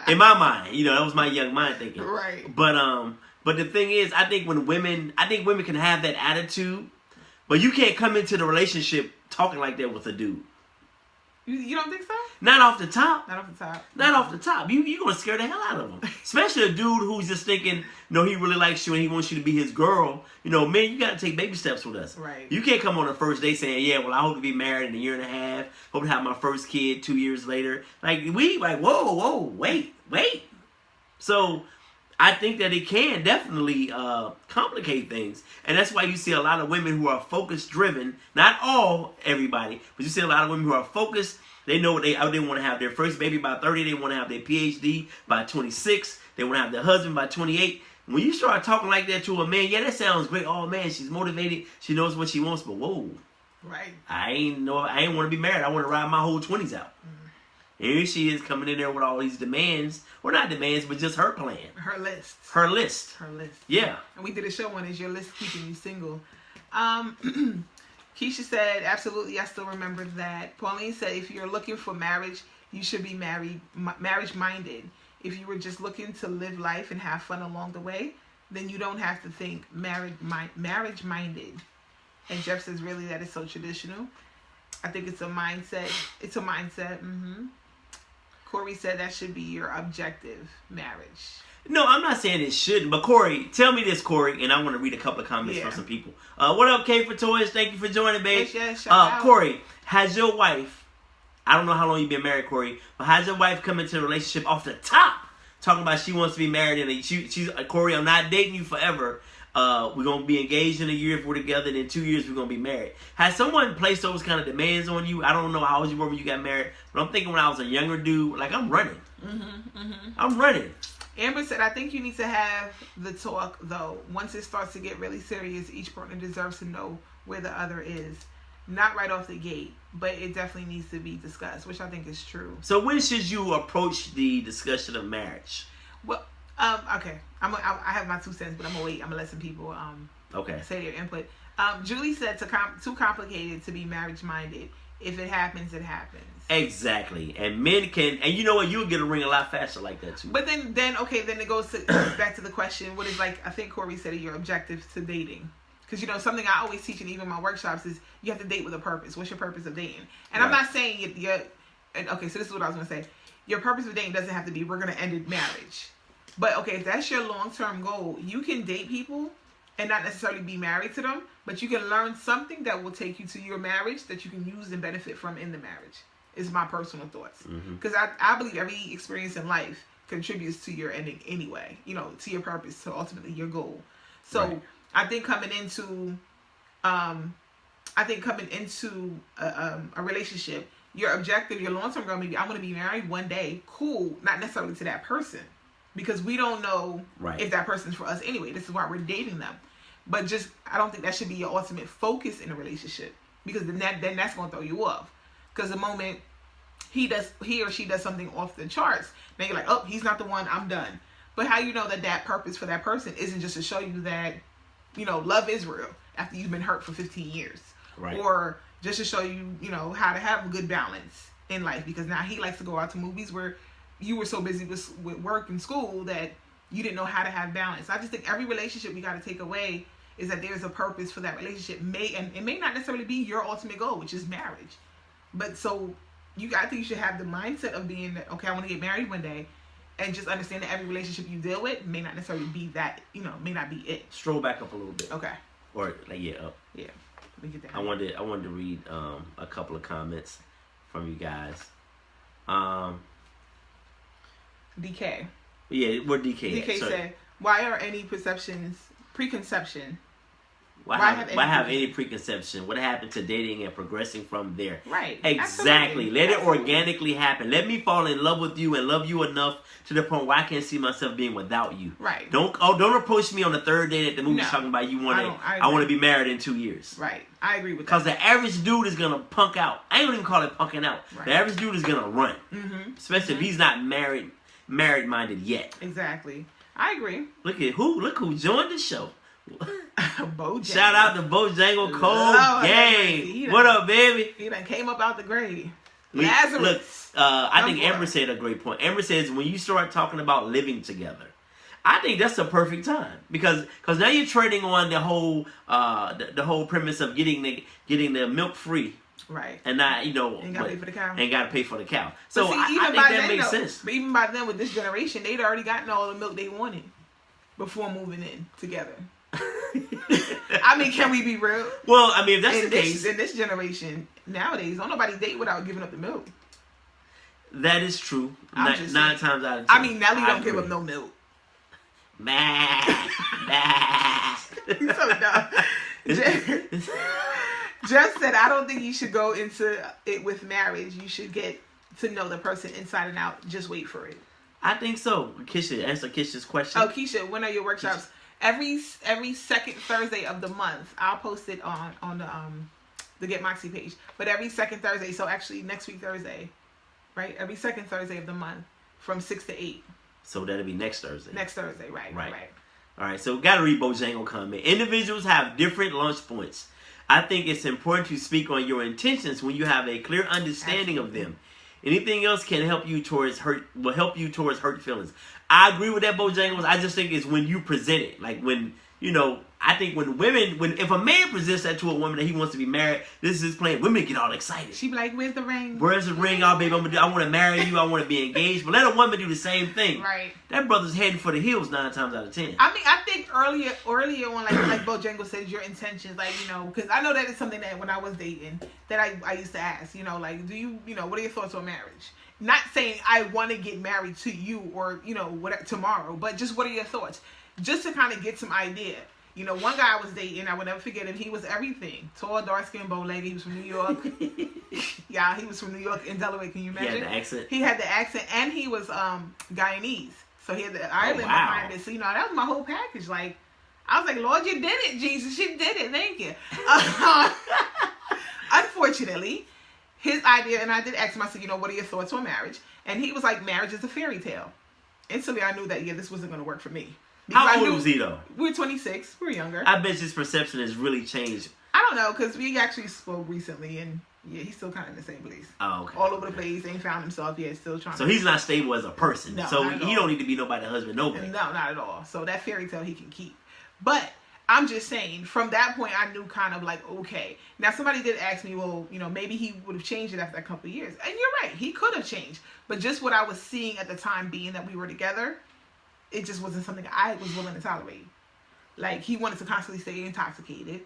In my mind, that was my young mind thinking.
Right.
But the thing is, I think women can have that attitude, But you can't come into the relationship talking like that with a dude.
You don't think so?
Not off the top.
Not off the top.
Not off the top. You're going to scare the hell out of him. Especially a dude who's just thinking, he really likes you and he wants you to be his girl. Man, you got to take baby steps with us.
Right.
You can't come on the first day saying, yeah, well, I hope to be married in a year and a half. Hope to have my first kid 2 years later. Whoa, wait. So I think that it can definitely complicate things. And that's why you see a lot of women who are focus-driven. Not everybody, but you see a lot of women who are focused. They know they want to have their first baby by 30. They want to have their PhD by 26. They want to have their husband by 28. When you start talking like that to a man, yeah, that sounds great. Oh, man, she's motivated. She knows what she wants. But, whoa.
Right.
I ain't want to be married. I want to ride my whole 20s out. Here she is coming in there with all these demands. Well, not demands, but just her plan.
Her list.
Her list. Yeah.
And we did a show on Is Your List Keeping You Single? Keisha said, absolutely, I still remember that. Pauline said, if you're looking for marriage, you should be marriage-minded. If you were just looking to live life and have fun along the way, then you don't have to think marriage-minded. And Jeff says, really, that is so traditional. I think it's a mindset. It's a mindset. Corey said that should be your objective, marriage.
No, I'm not saying it shouldn't. But Corey, tell me this, Corey, and I want to read a couple of comments from some people. What up, K for Toys? Thank you for joining, babe.
Yes,
Corey, has your wife, I don't know how long you've been married, Corey, but has your wife come into a relationship off the top talking about she wants to be married and she's Corey, I'm not dating you forever. We're going to be engaged in a year if we're together, and in 2 years we're going to be married. Has someone placed those kind of demands on you? I don't know how old you were when you got married, but I'm thinking when I was a younger dude, I'm running. I'm running.
Amber said, I think you need to have the talk, though. Once it starts to get really serious, each partner deserves to know where the other is. Not right off the gate, but it definitely needs to be discussed, which I think is true.
So when should you approach the discussion of marriage?
Well, okay. I have my 2 cents, but I'm going to wait. I'm going to let some people say their input. Julie said, too complicated to be marriage-minded. If it happens, it happens.
Exactly. And men can, and you know what, you'll get a ring a lot faster like that too.
But then it goes back to the question, what is, I think Corey said, your objectives to dating? Because, something I always teach in even my workshops is you have to date with a purpose. What's your purpose of dating? And I'm not saying okay, so this is what I was going to say. Your purpose of dating doesn't have to be, we're going to end in marriage. But, okay, if that's your long-term goal, you can date people and not necessarily be married to them, but you can learn something that will take you to your marriage that you can use and benefit from in the marriage, is my personal thoughts. Because I believe every experience in life contributes to your ending anyway, to your purpose, to ultimately your goal. So I think coming into a relationship, your objective, your long-term goal, maybe I'm going to be married one day. Cool. Not necessarily to that person, because we don't know if that person's for us anyway. This is why we're dating them. But I don't think that should be your ultimate focus in a relationship, because then that's going to throw you off. Because the moment he or she does something off the charts, then you're like, oh, he's not the one, I'm done. But how you know that purpose for that person isn't just to show you that, love is real after you've been hurt for 15 years.
Right.
Or just to show you, how to have a good balance in life. Because now he likes to go out to movies where you were so busy with work and school that you didn't know how to have balance. I just think every relationship we got to take away is that there's a purpose for that relationship. And it may not necessarily be your ultimate goal, which is marriage. But I think you should have the mindset of being that, okay, I want to get married one day, and just understand that every relationship you deal with may not necessarily be that, may not be it.
Stroll back up a little bit.
Okay.
Or up.
Yeah. Let me get that.
I wanted to read a couple of comments from you guys.
DK.
Yeah, we're DK.
DK said, why are any preconception?
Why have any preconception? What happened to dating and progressing from there?
Right.
Exactly.
Absolutely.
Let it organically happen. Let me fall in love with you and love you enough to the point where I can't see myself being without you.
Right.
Don't approach me on the third date at the movie talking about I want to be married in 2 years.
Right. I agree with that.
Because the average dude is gonna punk out. I don't even call it punking out. Right. The average dude is gonna run. Especially if he's not married minded yet.
Exactly. I agree.
Look who joined the show.
Bojangles.
Shout out to Bojangles Cold Game. What up, baby?
He done came up out the grave. Lazarus.
Look, I think Amber said a great point. Amber says when you start talking about living together, I think that's the perfect time because now you're trading on the whole the whole premise of getting the milk free.
Right.
And not,
ain't gotta pay for the cow.
Ain't gotta pay for the cow. So
see,
I think that makes sense.
But even by then, with this generation, they'd already gotten all the milk they wanted before moving in together. I mean, can we be real?
Well, I mean, if that's the case,
in this generation nowadays, don't nobody date without giving up the milk.
That is true. Nine times out of 10.
I mean, Nelly don't give up no milk. You're so dumb. Just said, I don't think you should go into it with marriage. You should get to know the person inside and out. Just wait for it.
I think so. Keisha, answer Keisha's question.
Oh, Keisha, when are your workshops? Every second Thursday of the month. I'll post it on the Get Moxie page. But every second Thursday, so actually next week Thursday, right? Every second Thursday of the month from 6 to 8.
So that'll be next Thursday.
Next Thursday, right.
All right, so got to read Bojangle comment. Individuals have different launch points. I think it's important to speak on your intentions when you have a clear understanding of them. Anything else can help you towards hurt feelings. I agree with that, Bojangles. I just think it's when you present it. Like when, I think if a man presents that to a woman that he wants to be married, this is his plan, women get all excited.
She be like, where's the ring?
Where's the ring? Oh, baby, I want to marry you. I want to be engaged. But let a woman do the same thing.
Right.
That brother's heading for the hills 9 times out of 10.
I mean, I think earlier on, like Bojangles says, your intentions, because I know that is something that when I was dating, that I used to ask, do you, what are your thoughts on marriage? Not saying I want to get married to you or, whatever, tomorrow, but just what are your thoughts? Just to kind of get some idea. One guy I was dating, I would never forget him. He was everything. Tall, dark-skinned, bow-legged. He was from New York. Yeah, he was from New York and Delaware. Can you imagine?
He had the accent.
He had the accent, and he was Guyanese. So he had the island behind it. So, that was my whole package. Like, I was like, Lord, you did it, Jesus. You did it. Thank you. Unfortunately, his idea, and I did ask him, I said, what are your thoughts on marriage? And he was like, marriage is a fairy tale. Instantly, I knew that, this wasn't going to work for me.
How old was he, though?
We were 26. We were younger.
I bet his perception has really changed.
I don't know, because we actually spoke recently, and he's still kind of in the same place.
Oh, okay.
All over the place. Ain't found himself yet. Still trying
So he's not stable as a person.
No,
so he don't need to be nobody's husband, nobody.
No, not at all. So that fairy tale he can keep. But I'm just saying, from that point, I knew kind of like, okay. Now, somebody did ask me, well, maybe he would have changed it after a couple of years. And you're right. He could have changed. But just what I was seeing at the time, being that we were together, it just wasn't something I was willing to tolerate. Like, he wanted to constantly stay intoxicated.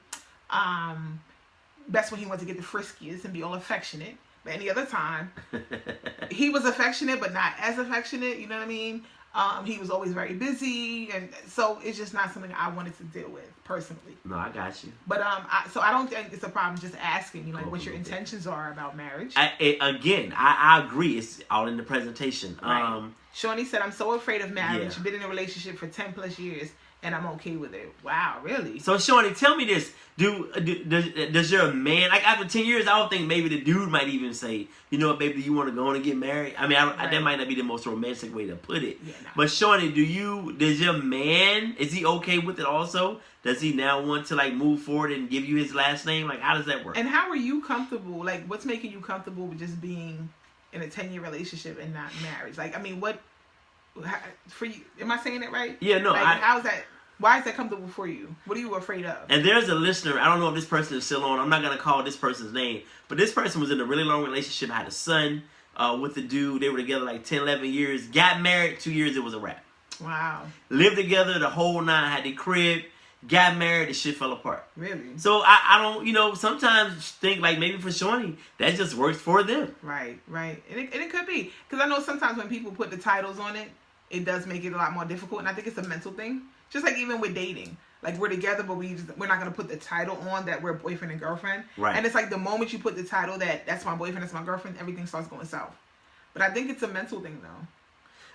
That's when he wanted to get the friskiest and be all affectionate. But any other time, he was affectionate, but not as affectionate. You know what I mean? He was always very busy. And so it's just not something I wanted to deal with personally.
No, I got you.
But I don't think it's a problem just asking you, what your intentions are about marriage.
I agree. It's all in the presentation.
Right. Shawnee said, I'm so afraid of marriage. Been in a relationship for 10 plus years, and I'm okay with it. Wow, really?
So, Shawnee, tell me this. Does your man, like after 10 years, I don't think maybe the dude might even say, you know what, baby, do you want to go on and get married? I mean, that might not be the most romantic way to put it.
Yeah, no.
But, Shawnee, does your man, is he okay with it also? Does he now want to, move forward and give you his last name? Like, how does that work?
And how are you comfortable? Like, what's making you comfortable with just being in a 10-year relationship and not marriage? Like, I mean, for you, am I saying it right?
Yeah, no.
Why is that comfortable for you? What are you afraid of?
And there's a listener, I don't know if this person is still on, I'm not going to call this person's name, but this person was in a really long relationship, had a son with the dude, they were together 10, 11 years, got married, 2 years, it was a wrap.
Wow.
Lived together the whole 9, had the crib, got married, the shit fell apart.
Really?
So I don't, sometimes think maybe for Shawnee, that just works for them.
Right. And it could be. Because I know sometimes when people put the titles on it, it does make it a lot more difficult. And I think it's a mental thing. Just like even with dating. Like, we're together, but we're not going to put the title on that we're boyfriend and girlfriend.
Right. And
it's like the moment you put the title that's my boyfriend, that's my girlfriend, everything starts going south. But I think it's a mental thing, though.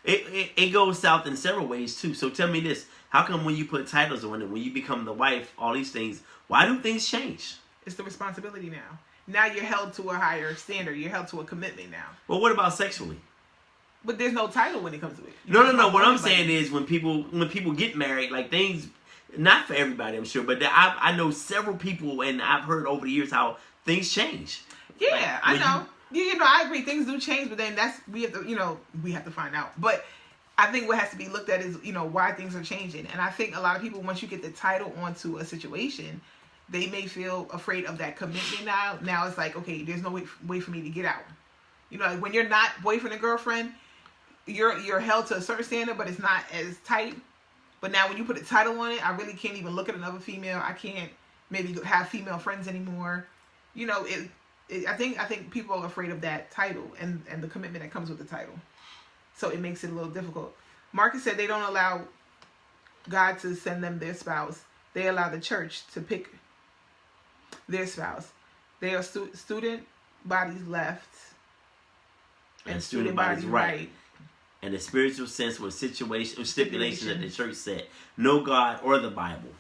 It goes south in several ways, too. So tell me this. How come when you put titles on it, when you become the wife, all these things, why do things change?
It's the responsibility now. Now you're held to a higher standard. You're held to a commitment now.
Well, what about sexually?
But there's no title when it comes to it.
No. What I'm saying is when people get married, things, not for everybody, I'm sure, but I know several people, and I've heard over the years how things change.
Yeah, I know. I agree. Things do change, but then we have to find out. But I think what has to be looked at is, why things are changing. And I think a lot of people, once you get the title onto a situation, they may feel afraid of that commitment now. Now it's like, okay, there's no way for me to get out. Like when you're not boyfriend and girlfriend, you're held to a certain standard, but it's not as tight. But now when you put a title on it, I really can't even look at another female. I can't maybe have female friends anymore. I think people are afraid of that title and the commitment that comes with the title. So it makes it a little difficult. Marcus said they don't allow God to send them their spouse. They allow the church to pick their spouse. They are student bodies left and student bodies right.
And the spiritual sense was stipulation that the church said. No God or the Bible.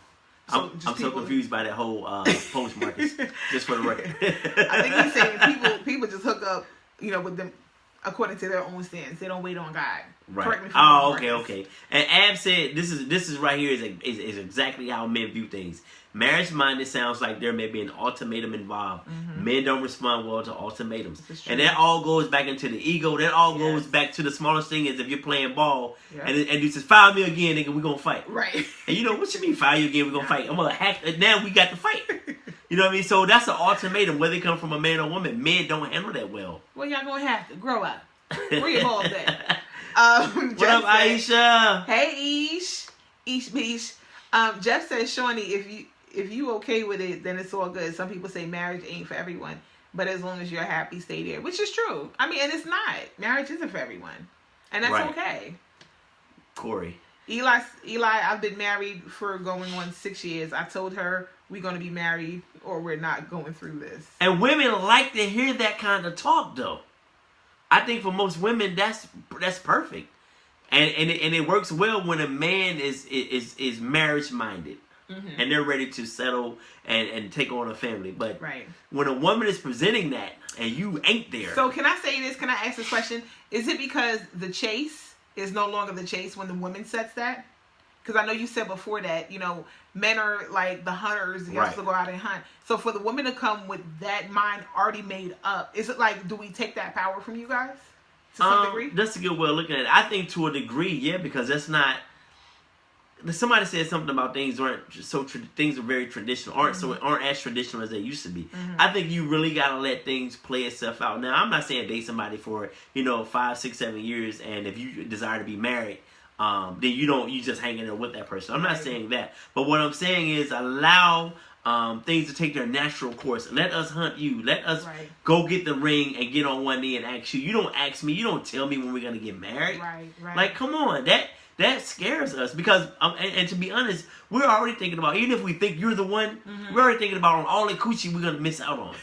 I'm so confused by that whole post, Marcus. Just for the record.
I think he's saying people just hook up, with them according to their own stance. They don't wait on God.
Right.
Correct me if
I'm wrong, okay. And Ab said this is right here is exactly how men view things. Marriage minded sounds like there may be an ultimatum involved. Mm-hmm. Men don't respond well to ultimatums. And that all goes back into the ego. That all goes back to the smallest thing is if you're playing ball and you says, foul me again, nigga, we're gonna fight.
Right.
And what you mean foul you again, we're gonna fight? I'm gonna hack now we got to fight. You know what I mean? So that's an ultimatum, whether it come from a man or woman. Men don't handle that well.
Well, y'all gonna have to grow up. Where your balls at?
What up, Aisha?
Hey, Ish. Jeff says, Shawnee, if you okay with it, then it's all good. Some people say marriage ain't for everyone, but as long as you're happy, stay there, which is true. I mean, and it's not. Marriage isn't for everyone, and that's okay.
Corey.
Eli, I've been married for going on 6 years. I told her we're going to be married or we're not going through this.
And women like to hear that kind of talk, though. I think for most women, that's perfect, and it works well when a man is marriage minded. Mm-hmm. And they're ready to settle and take on a family. But when a woman is presenting that and you ain't there.
So can I say this? Can I ask this question? Is it because the chase is no longer the chase when the woman sets that? Because I know you said before that, men are like the hunters. You have to go out and hunt. So for the woman to come with that mind already made up, is it like, do we take that power from you guys to some degree?
That's a good way of looking at it. I think to a degree, yeah, because that's not... Somebody said something about things things are very traditional, aren't as traditional as they used to be. Mm-hmm. I think you really gotta let things play itself out. Now, I'm not saying date somebody for 5, 6, 7 years, and if you desire to be married, then you just hang in there with that person. I'm not saying that, but what I'm saying is allow things to take their natural course. Let us hunt you. Let us go get the ring and get on one knee and ask you. You don't ask me. You don't tell me when we're gonna get married. Right. Like, come on, that scares us because, and to be honest, we're already thinking about, even if we think you're the one, we're already thinking about on all the coochie we're going to miss out on.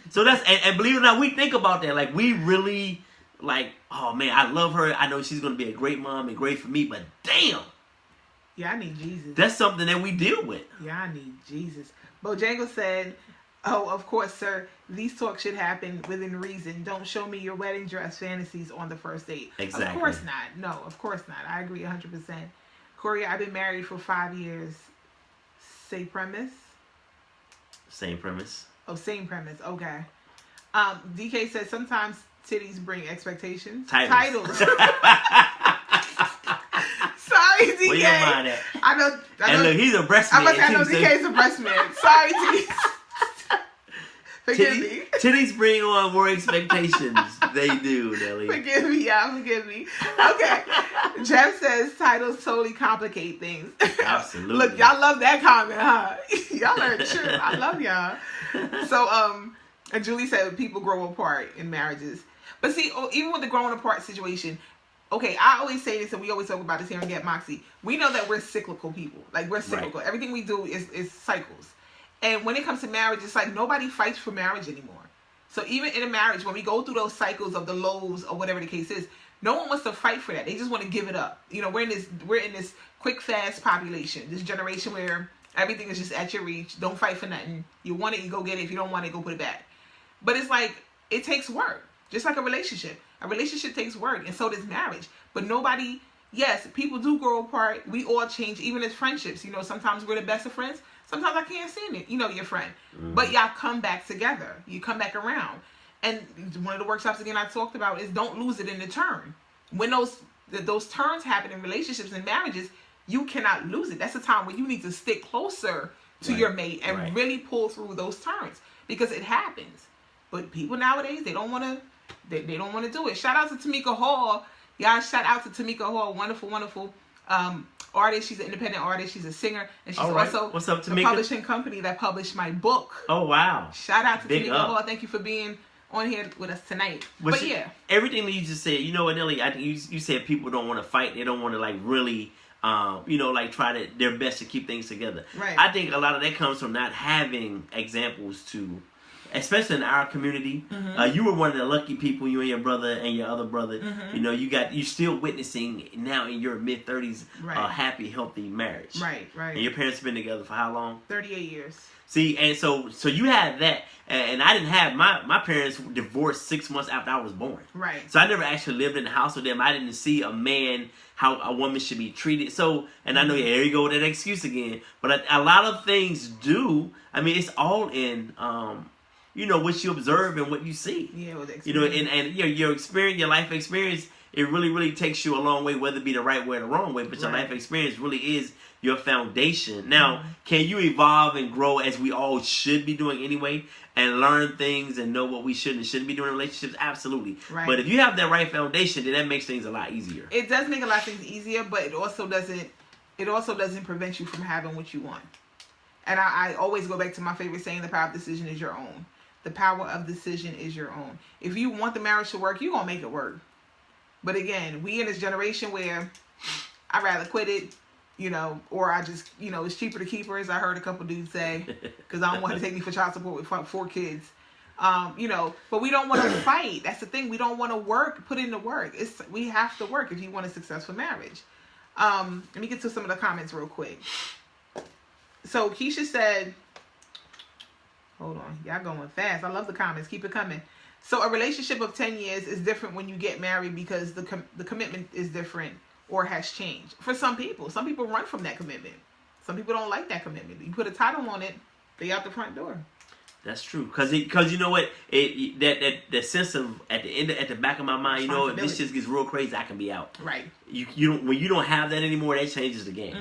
So that's, and believe it or not, we think about that. Like, we really, like, oh man, I love her. I know she's going to be a great mom and great for me, but damn.
Yeah, I need Jesus.
That's something that we deal with.
Yeah, I need Jesus. Bojangles said, oh, of course, sir. These talks should happen within reason. Don't show me your wedding dress fantasies on the first date.
Exactly.
Of course not. No, of course not. I agree 100%. Corey, I've been married for 5 years. Same premise?
Same premise.
Oh, same premise. Okay. DK says sometimes titties bring expectations. Titles. Sorry, DK.
Where your mind at?
I know.
And look, he's a breast man.
I know DK's a breast man. Sorry, titties. Forgive me.
Titties bring on more expectations. They do, Nelly.
Forgive me, y'all. Forgive me. Okay. Jeff says titles totally complicate things.
Absolutely.
Look, y'all love that comment, huh? Y'all are true. I love y'all. So, and Julie said people grow apart in marriages. But see, even with the growing apart situation, okay, I always say this, and we always talk about this here on Get Moxie. We know that we're cyclical people. Like, we're cyclical. Right. Everything we do is cycles. And when it comes to marriage, it's like nobody fights for marriage anymore. So even in a marriage, when we go through those cycles of the lows or whatever the case is, no one wants to fight for that. They just want to give it up. We're in this quick, fast population, this generation where everything is just at your reach. Don't fight for nothing. You want it, you go get it. If you don't want it, go put it back. But it's like, it takes work. Just like a relationship. A relationship takes work, and so does marriage. But nobody, yes, people do grow apart. We all change, even as friendships. Sometimes we're the best of friends. Sometimes I can't stand it. Your friend. Mm-hmm. But y'all come back together. You come back around. And one of the workshops, again, I talked about is don't lose it in the turn. When those those turns happen in relationships and marriages, you cannot lose it. That's a time where you need to stick closer to your mate and really pull through those turns, because it happens. But people nowadays, they don't want to. They don't want to do it. Shout out to Tamika Hall. Y'all, shout out to Tamika Hall. Wonderful, wonderful artist. She's an independent artist. She's a singer. And she's also
What's up, Tamika?
the publishing company that published my book.
Oh, wow.
Shout out to Tamika Hall. Thank you for being on here with us tonight. But yeah.
Everything that you just said, you know what, Nelly? I think you said people don't want to fight. They don't want to, like, really, like, try their best to keep things together.
Right.
I think a lot of that comes from not having examples to... Especially in our community, you were one of the lucky people. You and your brother and your other brother. You know, you're still witnessing now in your mid-30s a happy, healthy marriage.
Right.
And your parents have been together for how long?
38 years.
See, and so you had that, and I didn't have my parents divorced 6 months after I was born.
Right.
So I never actually lived in the house with them. I didn't see a man, how a woman should be treated. So, and I know, here you go with that excuse again. But a lot of things do. I mean, it's all in. What you observe and what you see.
Yeah, with
experience. And your experience, your life experience, it really, really takes you a long way, whether it be the right way or the wrong way. But your life experience really is your foundation. Now, can you evolve and grow as we all should be doing anyway, and learn things and know what we should and shouldn't be doing in relationships? Absolutely.
Right.
But if you have that right foundation, then that makes things a lot easier.
It does make a lot of things easier, but it also doesn't prevent you from having what you want. And I always go back to my favorite saying: the power of decision is your own. The power of decision is your own. If you want the marriage to work, you're going to make it work. But again, we in this generation where I'd rather quit it, or I just, it's cheaper to keep her, as I heard a couple dudes say, because I don't want to take me for child support with 4 kids. But we don't want to fight. That's the thing. We don't want to put in the work. We have to work if you want a successful marriage. Let me get to some of the comments real quick. So Keisha said... Hold on. Y'all going fast. I love the comments. Keep it coming. So a relationship of 10 years is different when you get married because the commitment is different or has changed. For some people run from that commitment. Some people don't like that commitment. You put a title on it, they out the front door.
That's true. Because you know what? That sense of at the back of my mind, if this just gets real crazy, I can be out.
Right.
When you don't have that anymore, that changes the game.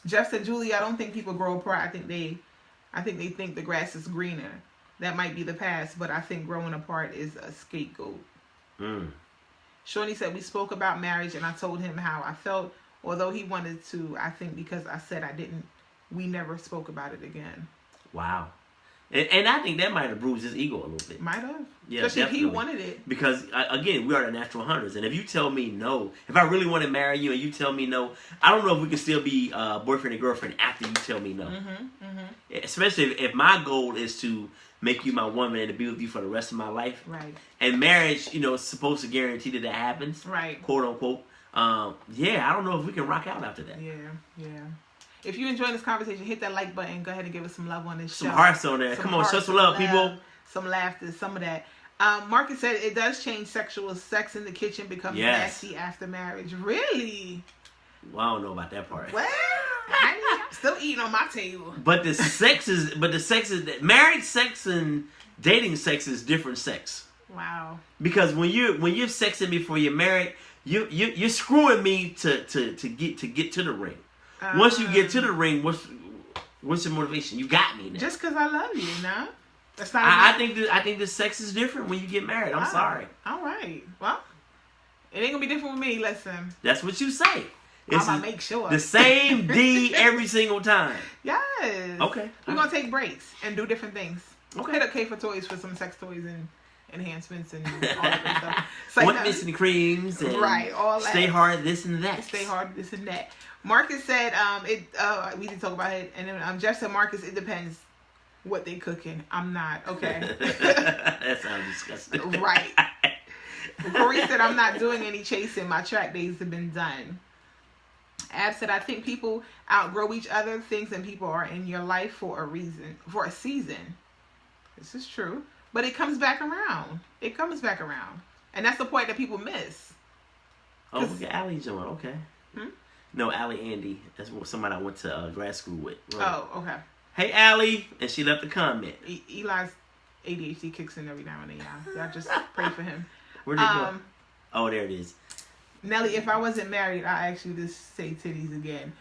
Jeff said, Julie, I don't think people grow apart. I think they think the grass is greener. That might be the past, but I think growing apart is a scapegoat. Shawnee said, we spoke about marriage and I told him how I felt. Although he wanted to, I think because I said I didn't, we never spoke about it again.
Wow. And I think that might have bruised his ego a little bit.
Might have.
Yeah,
especially
definitely.
if he wanted it.
Because, again, we are the natural hunters. And if you tell me no, if I really want to marry you and you tell me no, I don't know if we can still be boyfriend and girlfriend after you tell me no. Especially if my goal is to make you my woman and to be with you for the rest of my life.
Right.
And marriage, is supposed to guarantee that happens.
Right.
Quote unquote. I don't know if we can rock out after that.
Yeah. If you're enjoying this conversation, hit that like button. Go ahead and give us some love on this show.
Some hearts on there. Come on, show some love, people.
Some laughter, some of that. Marcus said it does change. Sexual sex in the kitchen becomes nasty after marriage. Really?
Well, I don't know about that part.
Well, I'm still eating on my table.
But the sex is marriage sex and dating sex is different sex.
Wow. Because
when you're sexing before you're married, you're screwing me to get to the ring. Once you get to the ring, what's your motivation? You got me now.
Just because I love you, no? That's not.
I think the sex is different when you get married. I'm sorry.
All right. Well, it ain't gonna be different with me. Listen.
That's what you say.
I'm gonna make sure.
The same D every single time.
Yes.
Okay.
We're gonna take breaks and do different things.
Okay.
Hit up K for Toys for some sex toys and enhancements and all that good stuff.
Ointments and creams and
all that.
Stay hard this and that.
Stay hard this and that. Marcus said we didn't talk about it, and then Jeff said, Marcus, it depends what they cooking. I'm not okay.
That sounds disgusting.
Right. Corey said, I'm not doing any chasing. My track days have been done. Ab said, I think people outgrow each other. Things and people are in your life for a season. This is true. But it comes back around. And that's the point that people miss.
Oh, look at Allie join. Okay. No, Allie Andy. That's somebody I went to grad school with. Right.
Oh, okay.
Hey, Allie. And she left a comment.
Eli's ADHD kicks in every now and then, y'all. Y'all just pray for him.
Where'd it go? Oh, there it is.
Nelly, if I wasn't married, I actually just say titties again.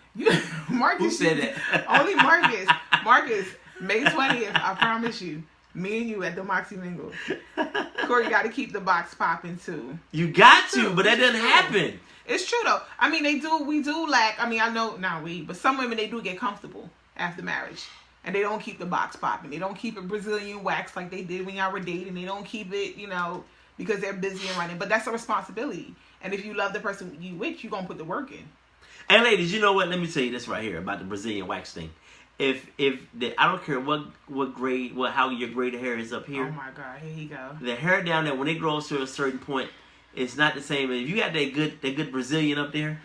Marcus.
Who said that?
Only Marcus. Marcus, May 20th, I promise you. Me and you at the Moxie Mingle. Corey, got to keep the box popping too.
You got to, but that doesn't happen.
It's true though. I mean, we do lack. I mean, I know not we, but some women, they do get comfortable after marriage, and they don't keep the box popping. They don't keep it Brazilian wax like they did when y'all were dating. They don't keep it, because they're busy and running. But that's a responsibility. And if you love the person you with, you're gonna put the work in.
And ladies, you know what? Let me tell you this right here about the Brazilian wax thing. I don't care what grade, how your grade of hair is up here.
Oh my God, here you go.
The hair down there, when it grows to a certain point, it's not the same. If you got that good Brazilian up there,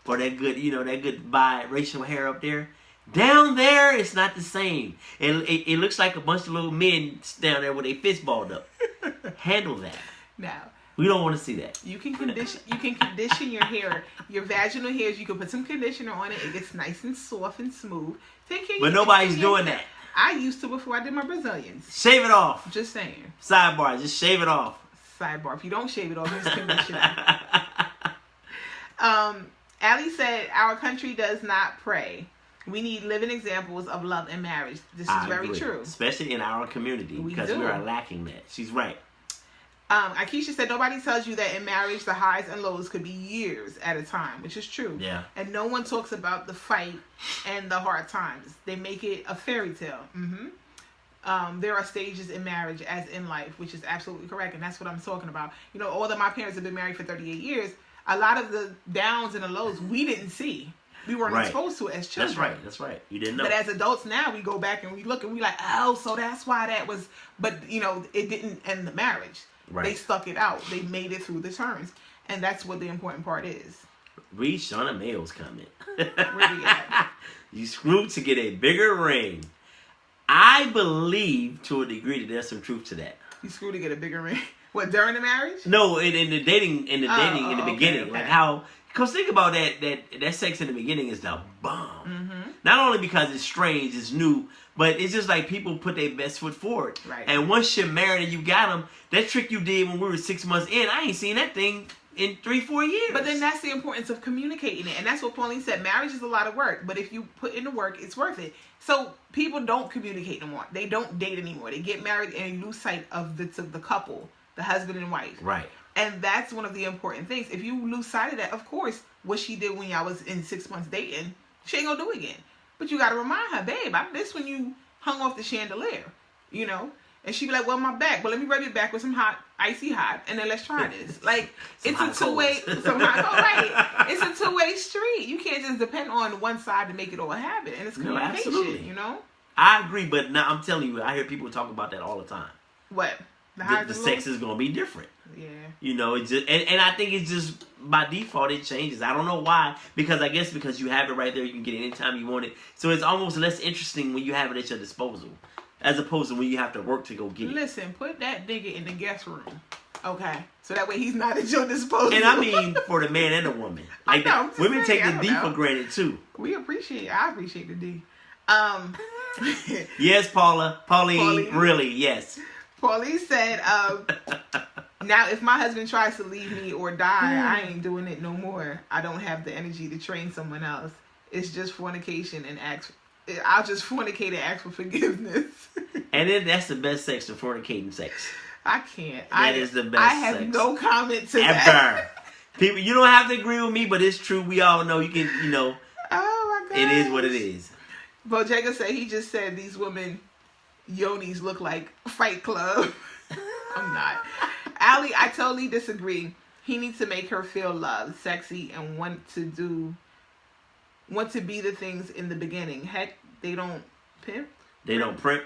or that good biracial hair up there, down there it's not the same. It looks like a bunch of little men down there with their fist balled up. Handle that.
Now,
we don't want to see that.
You can condition your hair, your vaginal hairs. You can put some conditioner on it. It gets nice and soft and smooth.
But nobody's doing that.
I used to before I did my Brazilians.
Shave it off.
Just saying.
Sidebar, just shave it off.
Sidebar. If you don't shave it off, use conditioner. Allie said, our country does not pray. We need living examples of love and marriage. This is very true.
Especially in our community, because we are lacking that. She's right.
Akeisha said, nobody tells you that in marriage, the highs and lows could be years at a time, which is true.
Yeah.
And no one talks about the fight and the hard times. They make it a fairy tale. There are stages in marriage as in life, which is absolutely correct. And that's what I'm talking about. Although my parents have been married for 38 years, a lot of the downs and the lows we didn't see. We weren't exposed to it as children.
That's right. You didn't know.
But as adults now, we go back and we look and we like, oh, so that's why that was. But, it didn't end the marriage. Right. They stuck it out. They made it through the turns. And that's what the important part is.
Read Shauna Mayo's comment.
Where we at?
You screwed to get a bigger ring. I believe to a degree that there's some truth to that.
You screwed to get a bigger ring? What, during the marriage?
No, in the dating, in the beginning. Okay. Like how, because think about that sex in the beginning is the bomb. Mm-hmm. Not only because it's strange, it's new, but it's just like people put their best foot forward.
Right.
And once you're married and you got them, that trick you did when we were 6 months in, I ain't seen that thing in 3-4 years.
But then that's the importance of communicating it. And that's what Pauline said. Marriage is a lot of work. But if you put in the work, it's worth it. So people don't communicate no more. They don't date anymore. They get married and lose sight of the couple, the husband and wife.
Right.
And that's one of the important things. If you lose sight of that, of course, what she did when y'all was in 6 months dating, she ain't gonna do it again. But you gotta remind her, babe, I missed when you hung off the chandelier, And she'd be like, well, my back. Well, let me rub your back with some hot, icy hot, and then let's try this. Like, it's a two-way, right. It's a two-way street. You can't just depend on one side to make it all happen. And it's communication,
I agree, but now I'm telling you, I hear people talk about that all the time.
What?
The sex is going to be different.
Yeah.
It's just, and I think it's just, by default, it changes. I don't know why. Because I guess because you have it right there, you can get it anytime you want it. So it's almost less interesting when you have it at your disposal. As opposed to when you have to work to go get it.
Listen, put that nigga in the guest room. Okay? So that way he's not at your disposal.
And I mean for the man and the woman. Like women take the D for granted too.
We appreciate it. I appreciate the D.
Yes, Pauline, really, yes.
Pauline said, now if my husband tries to leave me or die, I ain't doing it no more. I don't have the energy to train someone else. It's just fornication and I'll just fornicate and ask for forgiveness.
And then that's the best sex, the fornicating sex.
I can't.
That is the best
I have
sex.
no comment to
ever.
that.
People, you don't have to agree with me, but it's true. We all know you can,
Oh my God.
It is what it is.
Bojega said, he just said these women yonis look like Fight Club. I'm not. Allie, I totally disagree. He needs to make her feel loved, sexy, and want to be the things in the beginning. Heck, they don't pimp.
They don't primp.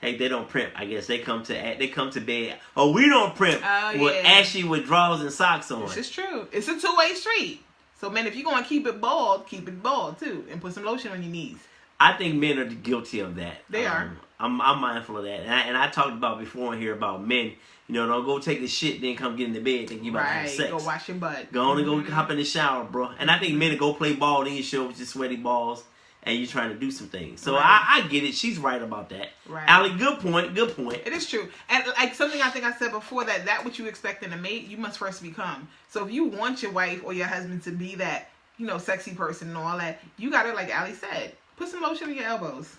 Heck, they don't primp. I guess they come to bed. Oh, we don't primp. With ashy with drawers and socks on.
This is true. It's a two-way street. So, man, if you're going to keep it bald too, and put some lotion on your knees.
I think men are guilty of that.
They are.
I'm mindful of that, and I talked about before in here about men. Don't go take the shit, then come get in the bed, think you about to have sex.
Go wash your butt.
Go on and go hop in the shower, bro. And I think men go play ball, then you show up with your sweaty balls, and you're trying to do some things. So
Right.
I get it. She's right about that.
Right.
Allie, good point. Good point.
It is true. And like something I think I said before, that what you expect in a mate, you must first become. So if you want your wife or your husband to be that, you know, sexy person and all that, you gotta, like Allie said, put some lotion on your elbows.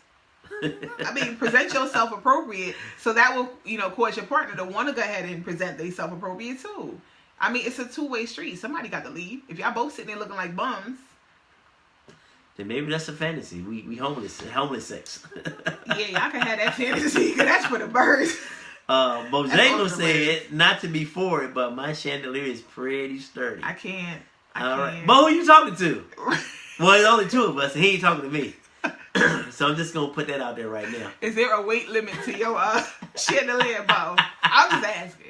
I mean, present yourself appropriate, so that will, you know, cause your partner to want to go ahead and present themselves appropriate too. I mean, it's a two-way street. Somebody got to leave. If y'all both sitting there looking like bums,
then maybe that's a fantasy. We homeless sex.
yeah, y'all can have that fantasy, because that's for the birds.
Bojangles said, not to be for it, but my chandelier is pretty sturdy.
I can't.
All right. But who you talking to? Well, there's only two of us, and he ain't talking to me. So I'm just going to put that out there right now.
Is there a weight limit to your chandelier, Bo? I'm just asking.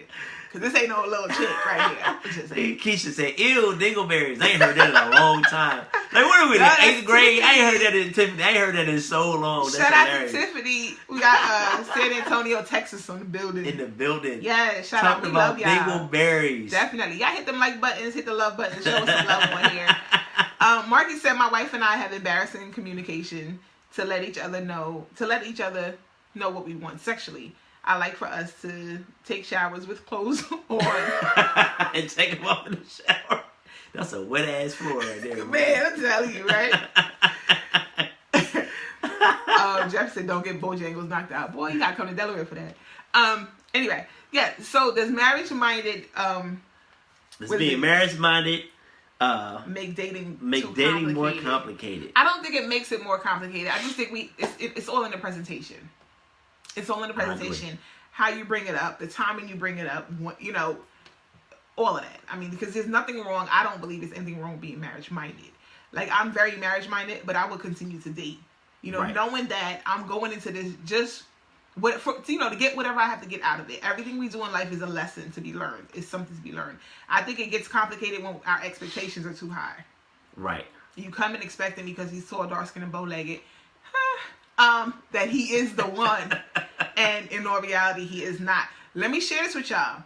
Because this ain't no little chick right here. Just
Keisha said, ew, dingleberries. I ain't heard that in a long time. Like, what are we in
No,
8th grade?
Tiffany.
I ain't heard that in Tiffany. I ain't heard that in so long. That's
shout out
hilarious.
to Tiffany. We got San Antonio, Texas on the building.
In the building.
Yeah, shout out.
Talking
We love
about
y'all.
dingleberries.
Definitely. Y'all hit them like buttons, hit the love button, show us some love on here. Marky said, my wife and I have embarrassing communication to let each other know what we want sexually. I like for us to take showers with clothes on.
And take them off in the shower. That's a wet ass floor right there.
Man, I'm telling you, right? Jeff said, don't get Bojangles knocked out. Boy, you gotta come to Delaware for that. Anyway, yeah, so there's marriage-minded...
It's being marriage-minded.
Make dating
more complicated.
I don't think it makes it more complicated. I just think it's all in the presentation. It's all in the presentation. How you bring it up, the timing you bring it up, you know, all of that. I mean, because there's nothing wrong. I don't believe there's anything wrong with being marriage-minded. Like, I'm very marriage-minded, but I will continue to date. You know,
Right.
knowing that I'm going into this just to get whatever I have to get out of it. Everything we do in life is a lesson to be learned. It's something to be learned. I think it gets complicated when our expectations are too high.
Right.
You come in expecting because he's tall, dark-skinned, and bow-legged, that he is the one. And in all reality, he is not. Let me share this with y'all.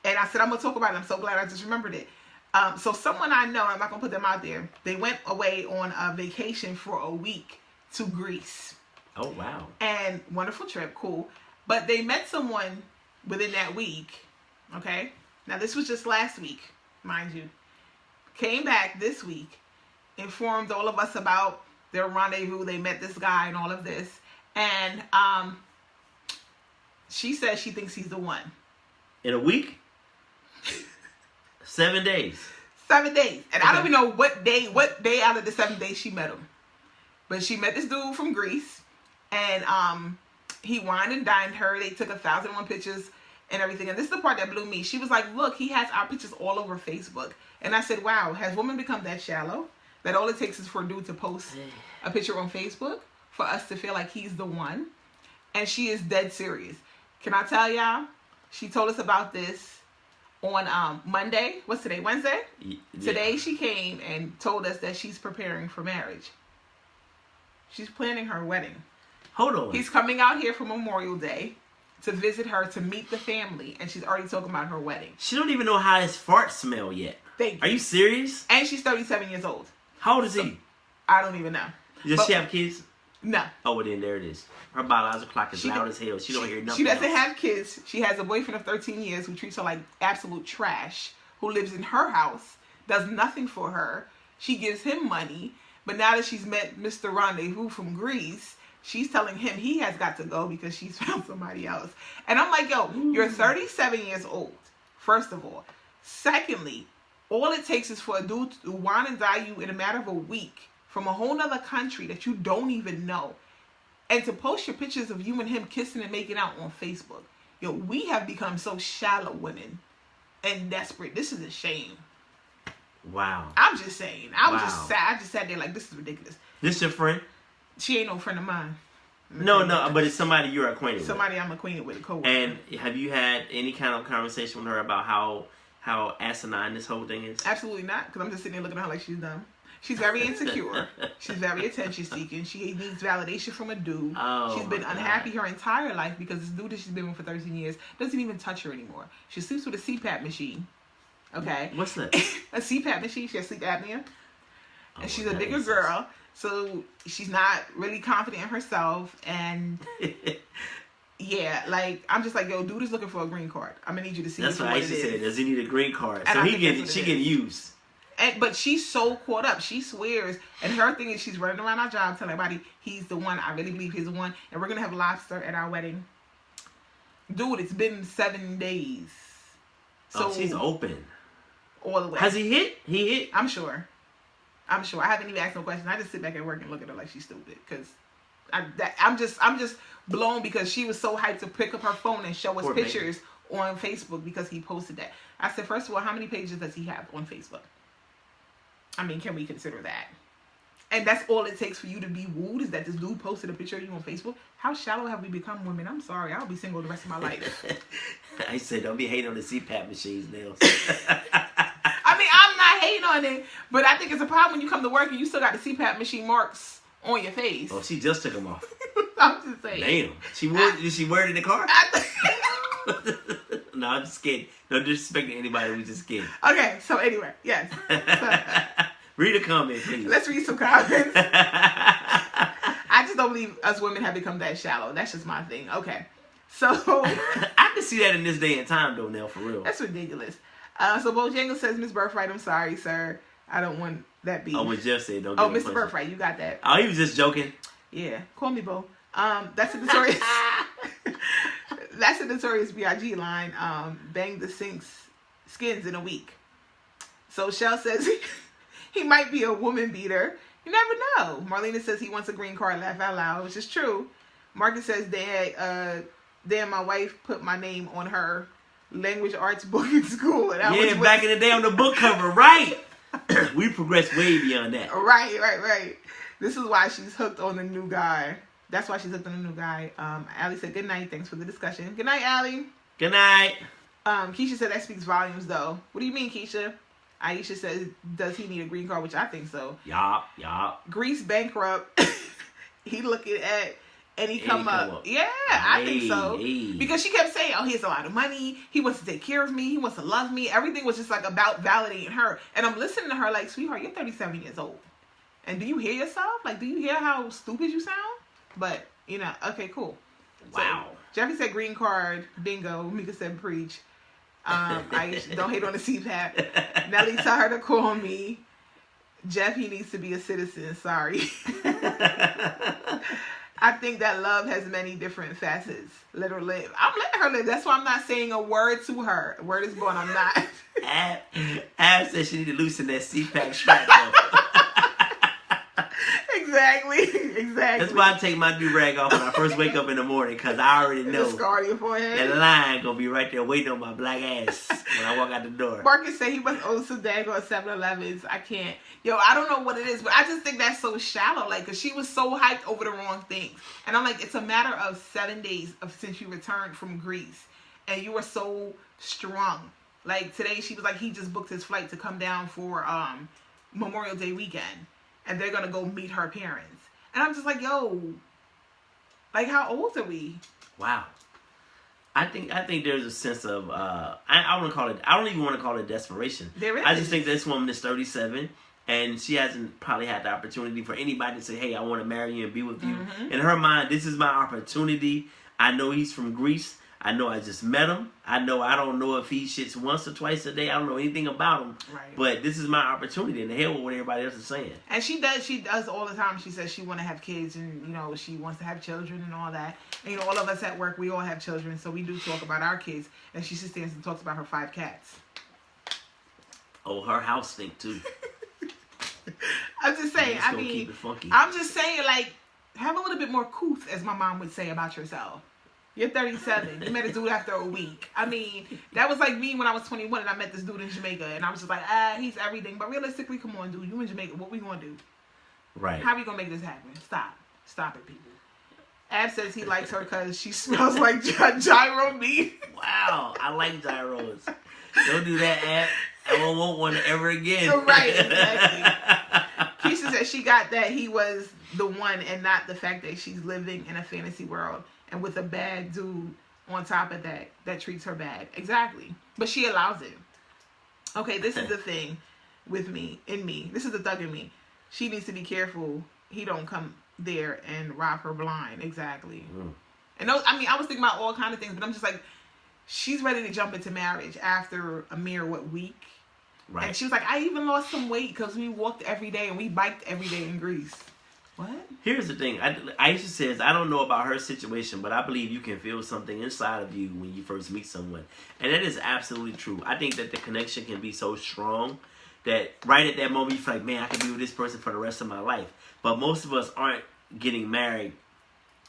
And I said I'm going to talk about it. I'm so glad I just remembered it. So someone I know, I'm not going to put them out there, they went away on a vacation for a week to Greece.
Oh, wow.
And wonderful trip, cool. But they met someone within that week, okay? Now, this was just last week, mind you. Came back this week, informed all of us about their rendezvous. They met this guy and all of this. And she says she thinks he's the one.
In a week? 7 days.
7 days. And
Okay.
I don't even know what day out of the 7 days she met him. But she met this dude from Greece. And he wined and dined her. They took 1,001 pictures and everything. And this is the part that blew me. She was like, look, he has our pictures all over Facebook. And I said, wow, has women become that shallow? That all it takes is for a dude to post a picture on Facebook for us to feel like he's the one? And she is dead serious. Can I tell y'all? She told us about this on Monday. What's today? Wednesday?
Yeah.
Today she came and told us that she's preparing for marriage. She's planning her wedding.
Hold on.
He's coming out here for Memorial Day to visit her, to meet the family, and she's already talking about her wedding.
She don't even know how his fart smell yet.
Thank you.
Are you serious?
And she's 37 years old.
How old is he?
I don't even know.
Does
But-
she have kids?
No.
Oh, well, then there it is. Her biological clock is
She
loud
do-
as hell. She don't hear nothing
She doesn't
else.
have kids. She has a boyfriend of 13 years who treats her like absolute trash, who lives in her house, does nothing for her. She gives him money. But now that she's met Mr. Rendezvous from Greece, she's telling him he has got to go because she's found somebody else. And I'm like, yo, you're 37 years old, first of all. Secondly, all it takes is for a dude to wine and dine you in a matter of a week from a whole nother country that you don't even know, and to post your pictures of you and him kissing and making out on Facebook. Yo, we have become so shallow, women, and desperate. This is a shame.
Wow.
I'm just saying. I
Wow.
just sat there like, this is ridiculous.
This your friend?
She ain't no friend of mine.
No, but it's somebody you're acquainted
Somebody I'm acquainted with, a coworker.
with. And have you had any kind of conversation with her about how asinine this whole thing is?
Absolutely not, because I'm just sitting there looking at her like she's dumb. She's very insecure. She's very attention seeking. She needs validation from a dude.
Oh,
She's been
my
unhappy
God.
her entire life because this dude that she's been with for 13 years doesn't even touch her anymore. She sleeps with a CPAP machine. Okay?
What's that?
A CPAP machine. She has sleep apnea. and she's a bigger girl, so she's not really confident in herself, and yeah, like I'm just like, yo, dude is looking for a green card. I'm gonna need you to see.
That's what Aisha said. Does he need a green card?
And
so she getting used.
But she's so caught up. She swears, and her thing is she's running around our job telling everybody he's the one. I really believe he's the one, and we're gonna have lobster at our wedding. Dude, it's been 7 days. So
she's open.
All the way.
Has he hit? He hit?
I'm sure. I haven't even asked no questions. I just sit back at work and look at her like she's stupid. Because I'm just blown because she was so hyped to pick up her phone and show us
Poor
pictures on Facebook because he posted that. I said, first of all, how many pages does he have on Facebook? I mean, can we consider that? And that's all it takes for you to be wooed, is that this dude posted a picture of you on Facebook. How shallow have we become, women? I'm sorry. I'll be single the rest of my life.
I said, don't be hating on the CPAP machines, Nails.
I mean, I'm not hating on it, but I think it's a problem when you come to work and you still got the CPAP machine marks on your face.
Oh, she just took them off.
I'm just saying.
Damn. Did she wear it in the car? No, I'm just kidding. No disrespect to anybody. We just kidding.
Okay, so anyway, yes. So,
read a comment, please.
Let's read some comments. I just don't believe us women have become that shallow. That's just my thing. Okay. So
I can see that in this day and time, though, Nell, for real.
That's ridiculous. So Bojangles says, Miss Birthright, I'm sorry, sir. I don't want that beef.
Oh, when Jeff said don't
Oh, Mr. Birthright, you got that.
Oh, he was just joking.
Yeah. Call me Bo. That's a notorious that's a Notorious B.I.G. line. Bang the skins in a week. So Shell says he might be a woman beater. You never know. Marlena says he wants a green card. Laugh out loud, which is true. Marcus says, Damn, my wife put my name on her language arts book in school. And
back in the day on the book cover, right? We progressed way beyond that.
Right. This is why she's hooked on the new guy. That's why she's hooked on the new guy. Allie said, good night. Thanks for the discussion. Good night, Allie.
Good night.
Keisha said, that speaks volumes, though. What do you mean, Keisha? Aisha says, does he need a green card? Which I think so.
Yup.
Grease bankrupt. He looking at Eddie come up. Yeah, I think so. Because she kept saying, oh, he has a lot of money. He wants to take care of me. He wants to love me. Everything was just like about validating her. And I'm listening to her like, sweetheart, you're 37 years old. And do you hear yourself? Like, do you hear how stupid you sound? But, okay, cool.
Wow.
So, Jeffrey said green card. Bingo. Mika said preach. Aisha, don't hate on the CPAP. Nelly told her to call me. Jeff, he needs to be a citizen. Sorry. I think that love has many different facets. Let her live. I'm letting her live. That's why I'm not saying a word to her. A word is born. I'm not.
Ab said she need to loosen that CPAP strap up.
Exactly.
That's why I take my do-rag off when I first wake up in the morning, because I already know
the scar on your forehead.
That line going to be right there waiting on my black ass when I walk out the door.
Marcus said he must owe some daggone 7-Elevens. I can't. Yo, I don't know what it is, but I just think that's so shallow. Like, because she was so hyped over the wrong things. And I'm like, it's a matter of 7 days since you returned from Greece. And you were so strong. Like, today she was like, he just booked his flight to come down for Memorial Day weekend. And they're going to go meet her parents. And I'm just like, yo, like, how old are we?
Wow. I think there's a sense of, I don't even want to call it desperation.
There is.
I just think this woman is 37, and she hasn't probably had the opportunity for anybody to say, hey, I want to marry you and be with you. Mm-hmm. In her mind, this is my opportunity. I know he's from Greece. I know I just met him. I don't know if he shits once or twice a day. I don't know anything about him.
Right.
But this is my opportunity, and the hell with what everybody else is saying.
And she does all the time. She says she want to have kids, and she wants to have children and all that. And all of us at work, we all have children, so we do talk about our kids. And she just stands and talks about her 5 cats.
Oh, her house stink too.
I'm just saying. I mean,
keep it funky.
I'm just saying, like, have a little bit more couth, as my mom would say about yourself. You're 37. You met a dude after a week. I mean, that was like me when I was 21 and I met this dude in Jamaica. And I was just like, he's everything. But realistically, come on, dude. You in Jamaica. What we going to do?
Right.
How we going to make this happen? Stop it, people. Ab says he likes her because she smells like gyro meat.
Wow. I like gyros. Don't do that, Ab. I won't want one ever again.
Right, exactly. Keisha said she got that he was the one and not the fact that she's living in a fantasy world. And with a bad dude on top of that treats her bad. Exactly. But she allows it. Okay, this is the thing with me, in me. This is the thug in me. she needs to be careful he don't come there and rob her blind. Exactly. And those, I mean, I was thinking about all kind of things, but I'm just like, she's ready to jump into marriage after a mere week. Right. And she was like, I even lost some weight because we walked every day and we biked every day in Greece. What? Here's
the thing. Aisha says, I don't know about her situation, but I believe you can feel something inside of you when you first meet someone. And that is absolutely true. I think that the connection can be so strong that right at that moment you feel like, man, I can be with this person for the rest of my life. But most of us aren't getting married.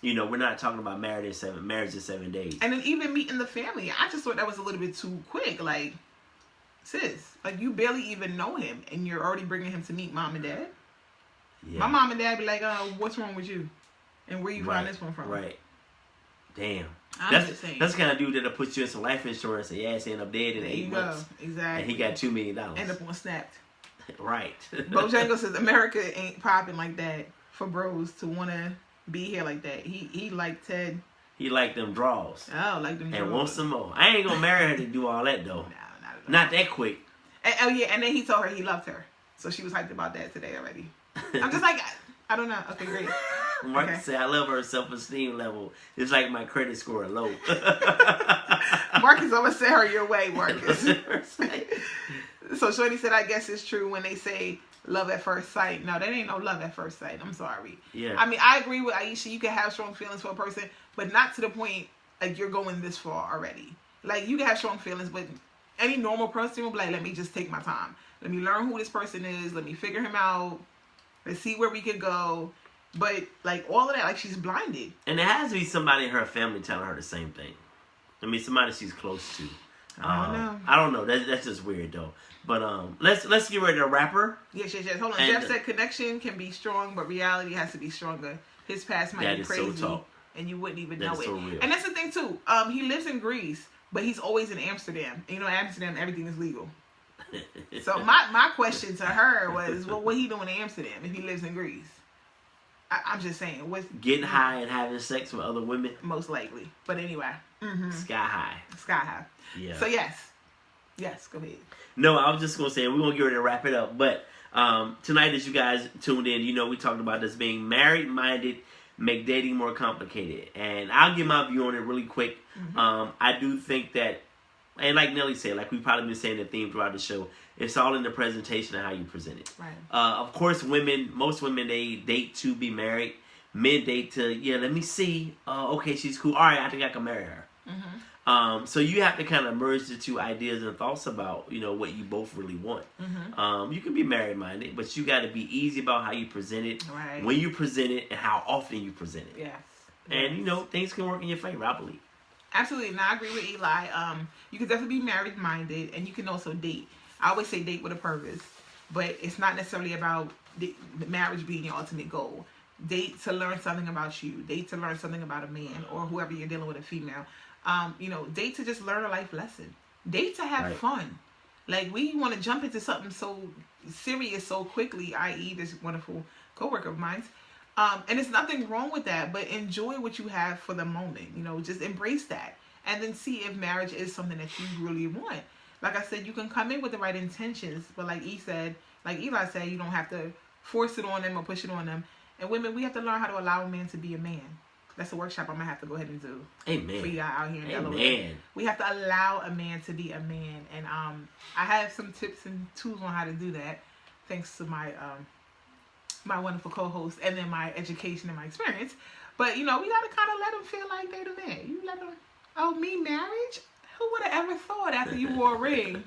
You know, we're not talking about marriage in 7 days.
And then even meeting the family, I just thought that was a little bit too quick. Like, sis, like you barely even know him and you're already bringing him to meet mom and dad. Yeah. My mom and dad be like, what's wrong with you? And where you find this one from?
Right. Damn. That's the kind of dude that'll put you in some life insurance and your ass end up dead in 8 months.
Exactly.
And he got $2 million.
End up on Snapped.
Right.
Bojangles says America ain't popping like that for bros to want to be here like that. He like Ted.
He like them draws.
Oh, like them draws.
And wants some more. I ain't gonna marry her to do all that though. No, not that quick.
And then he told her he loved her. So she was hyped about that today already. I'm just like, I don't know. Okay, great.
Marcus said, I love her self-esteem level. It's like my credit score low.
Marcus, I'm going to send her your way, Marcus. So Shorty said, I guess it's true when they say love at first sight. No, that ain't no love at first sight. I'm sorry.
Yeah.
I mean, I agree with Aisha. You can have strong feelings for a person, but not to the point like you're going this far already. Like, you can have strong feelings, but any normal person will be like, let me just take my time. Let me learn who this person is. Let me figure him out. Let's see where we can go. But, like, all of that, like, she's blinded.
And there has to be somebody in her family telling her the same thing. I mean, somebody she's close to. I don't know. That's just weird, though. But let's get ready to wrap her.
Yes. Hold on. Jeff said connection can be strong, but reality has to be stronger. His past might be crazy, so and you wouldn't even know it.
So real.
And that's the thing, too. He lives in Greece, but he's always in Amsterdam. And, you know, in Amsterdam, everything is legal. So my question to her was, well, what he doing in Amsterdam if he lives in Greece? I'm just saying,
getting high and having sex with other women,
most likely. But anyway,
sky high.
Yeah. So yes, go ahead.
No, I was just gonna say we're gonna get ready to wrap it up. But tonight, as you guys tuned in, you know we talked about this being married-minded, make dating more complicated, and I'll give my view on it really quick. I do think that. And like Nelly said, like we've probably been saying the theme throughout the show, it's all in the presentation of how you present it.
Right.
Of course, most women, they date to be married. Men date to, let me see. Okay, she's cool. All right, I think I can marry her. So you have to kind of merge the two ideas and thoughts about, what you both really want. You can be married-minded, but you got to be easy about how you present it, when you present it, and how often you present it.
Yes.
And, things can work in your favor, I believe.
Absolutely. Now, I agree with Eli. You can definitely be married-minded, and you can also date. I always say date with a purpose, but it's not necessarily about the marriage being your ultimate goal. Date to learn something about you. Date to learn something about a man or whoever you're dealing with, a female. Date to just learn a life lesson. Date to have fun. Like, we want to jump into something so serious so quickly, i.e. this wonderful coworker of mine. And there's nothing wrong with that, but enjoy what you have for the moment. Just embrace that. And then see if marriage is something that you really want. Like I said, you can come in with the right intentions, but like Eli said, you don't have to force it on them or push it on them. And women, we have to learn how to allow a man to be a man. That's a workshop I'm going to have to go ahead and do.
Amen.
For you out here in Delaware.
Amen.
We have to allow a man to be a man. And I have some tips and tools on how to do that, thanks to my my wonderful co-host and then my education and my experience. But, we got to kind of let them feel like they're the man. You let them, marriage? Who would have ever thought after you wore a ring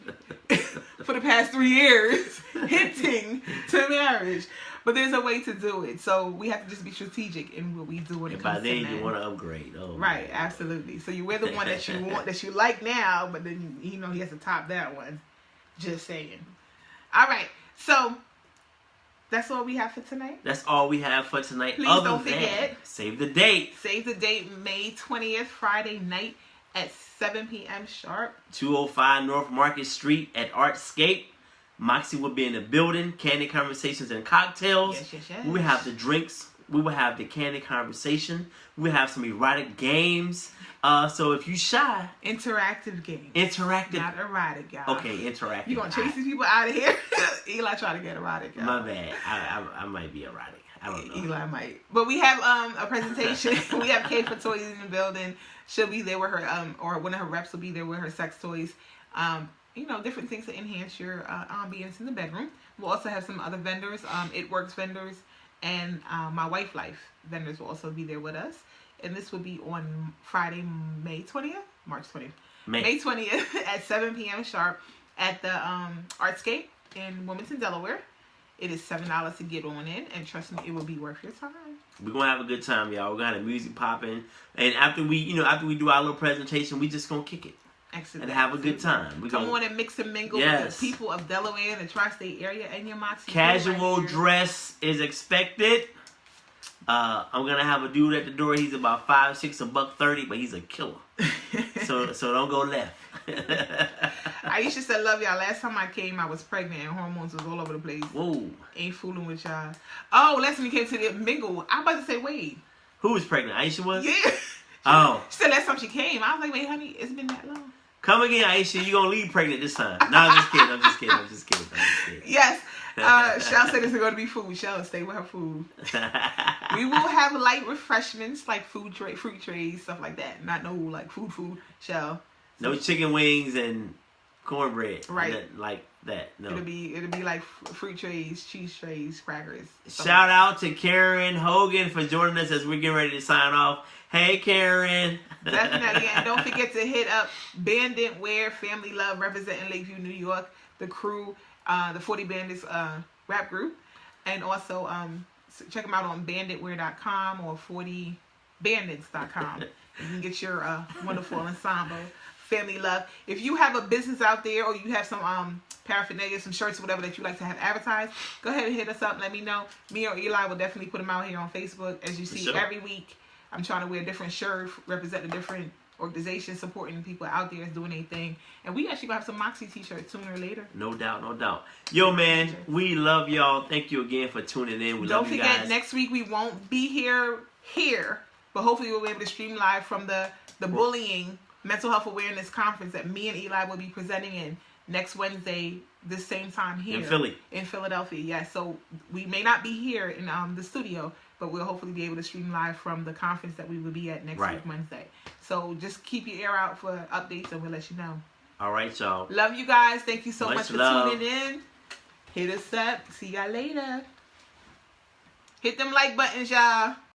for the past 3 years, hinting to marriage? But there's a way to do it. So we have to just be strategic in what we do when it comes to men.
By then you want to upgrade.
Right, absolutely. So you wear the one that you want, that you like now, but then, he has to top that one. Just saying. All right. So that's all we have for tonight.
That's all we have for tonight.
Please don't forget.
Save the date.
Save the date, May 20th, Friday night at 7 p.m. sharp.
205 North Market Street at Artscape. Moxie will be in the building. Candy conversations and cocktails.
Yes.
We have the drinks. We will have the candid conversation. We'll have some erotic games. So if you shy,
interactive games.
Interactive.
Not erotic, y'all.
Okay, interactive.
You gonna chase these people out of here? Eli trying to get erotic, y'all.
My bad. I might be erotic. I don't know.
Eli might. But we have a presentation. We have Kay for Toys in the building. She'll be there with her, or one of her reps will be there with her sex toys. You know, different things to enhance your ambience in the bedroom. We'll also have some other vendors, It Works vendors, and My Wife Life vendors will also be there with us. And this will be on Friday, May 20th? March 20th. May 20th at 7 p.m. sharp at the Artscape in Wilmington, Delaware. It is $7 to get on in, and trust me, it will be worth your time.
We're gonna have a good time, y'all. We're gonna have the music popping, and after we do our little presentation, we just gonna kick it.
Excellent.
And have a good time.
Come on and mix and mingle with the people of Delaware and the tri-state area and your Moxie.
Casual dress is expected. I'm gonna have a dude at the door. He's about 5'6", $130, but he's a killer. so don't go left.
Aisha said, "Love y'all. Last time I came, I was pregnant and hormones was all over the place.
Whoa,
ain't fooling with y'all." Oh, last time we came to the mingle, I'm about to say, wait,
who was pregnant? Aisha was.
Yeah.
Oh.
She said last time she came. I was like, wait, honey, it's been that long.
Come again, Aisha. You gonna leave pregnant this time? No, I'm just kidding.
Yes. Shell said it's going to be food. Shell, stay with her food. We will have light refreshments like fruit trays, stuff like that. Not no like food. Shell.
No chicken wings and cornbread.
Right.
Like that. No.
It'll be like fruit trays, cheese trays, crackers.
Shout out to Karen Hogan for joining us as we're getting ready to sign off. Hey, Karen.
Definitely. And don't forget to hit up Bandit Wear, Family Love, representing Lakeview, New York. The crew, the 40 Bandits rap group. And also check them out on banditwear.com or 40bandits.com. You can get your wonderful ensemble. Family Love. If you have a business out there or you have some paraphernalia, some shirts or whatever that you like to have advertised, go ahead and hit us up. Let me know. Me or Eli will definitely put them out here on Facebook. As you see, every week I'm trying to wear a different shirt, represent a different organization, supporting people out there doing their thing. And we actually going to have some Moxie t-shirts sooner or later.
No doubt, no doubt. Yo, man, we love y'all. Thank you again for tuning in. We love you guys. Don't forget,
next week we won't be here, but hopefully we'll be able to stream live from the bullying mental health awareness conference that me and Eli will be presenting in next Wednesday, this same time here in Philadelphia. Yes, so we may not be here in the studio, but we'll hopefully be able to stream live from the conference that we will be at next week Wednesday. So just keep your ear out for updates, and we'll let you know.
All right, y'all.
Love you guys. Thank you so much for tuning in. Hit us up. See y'all later. Hit them like buttons, y'all.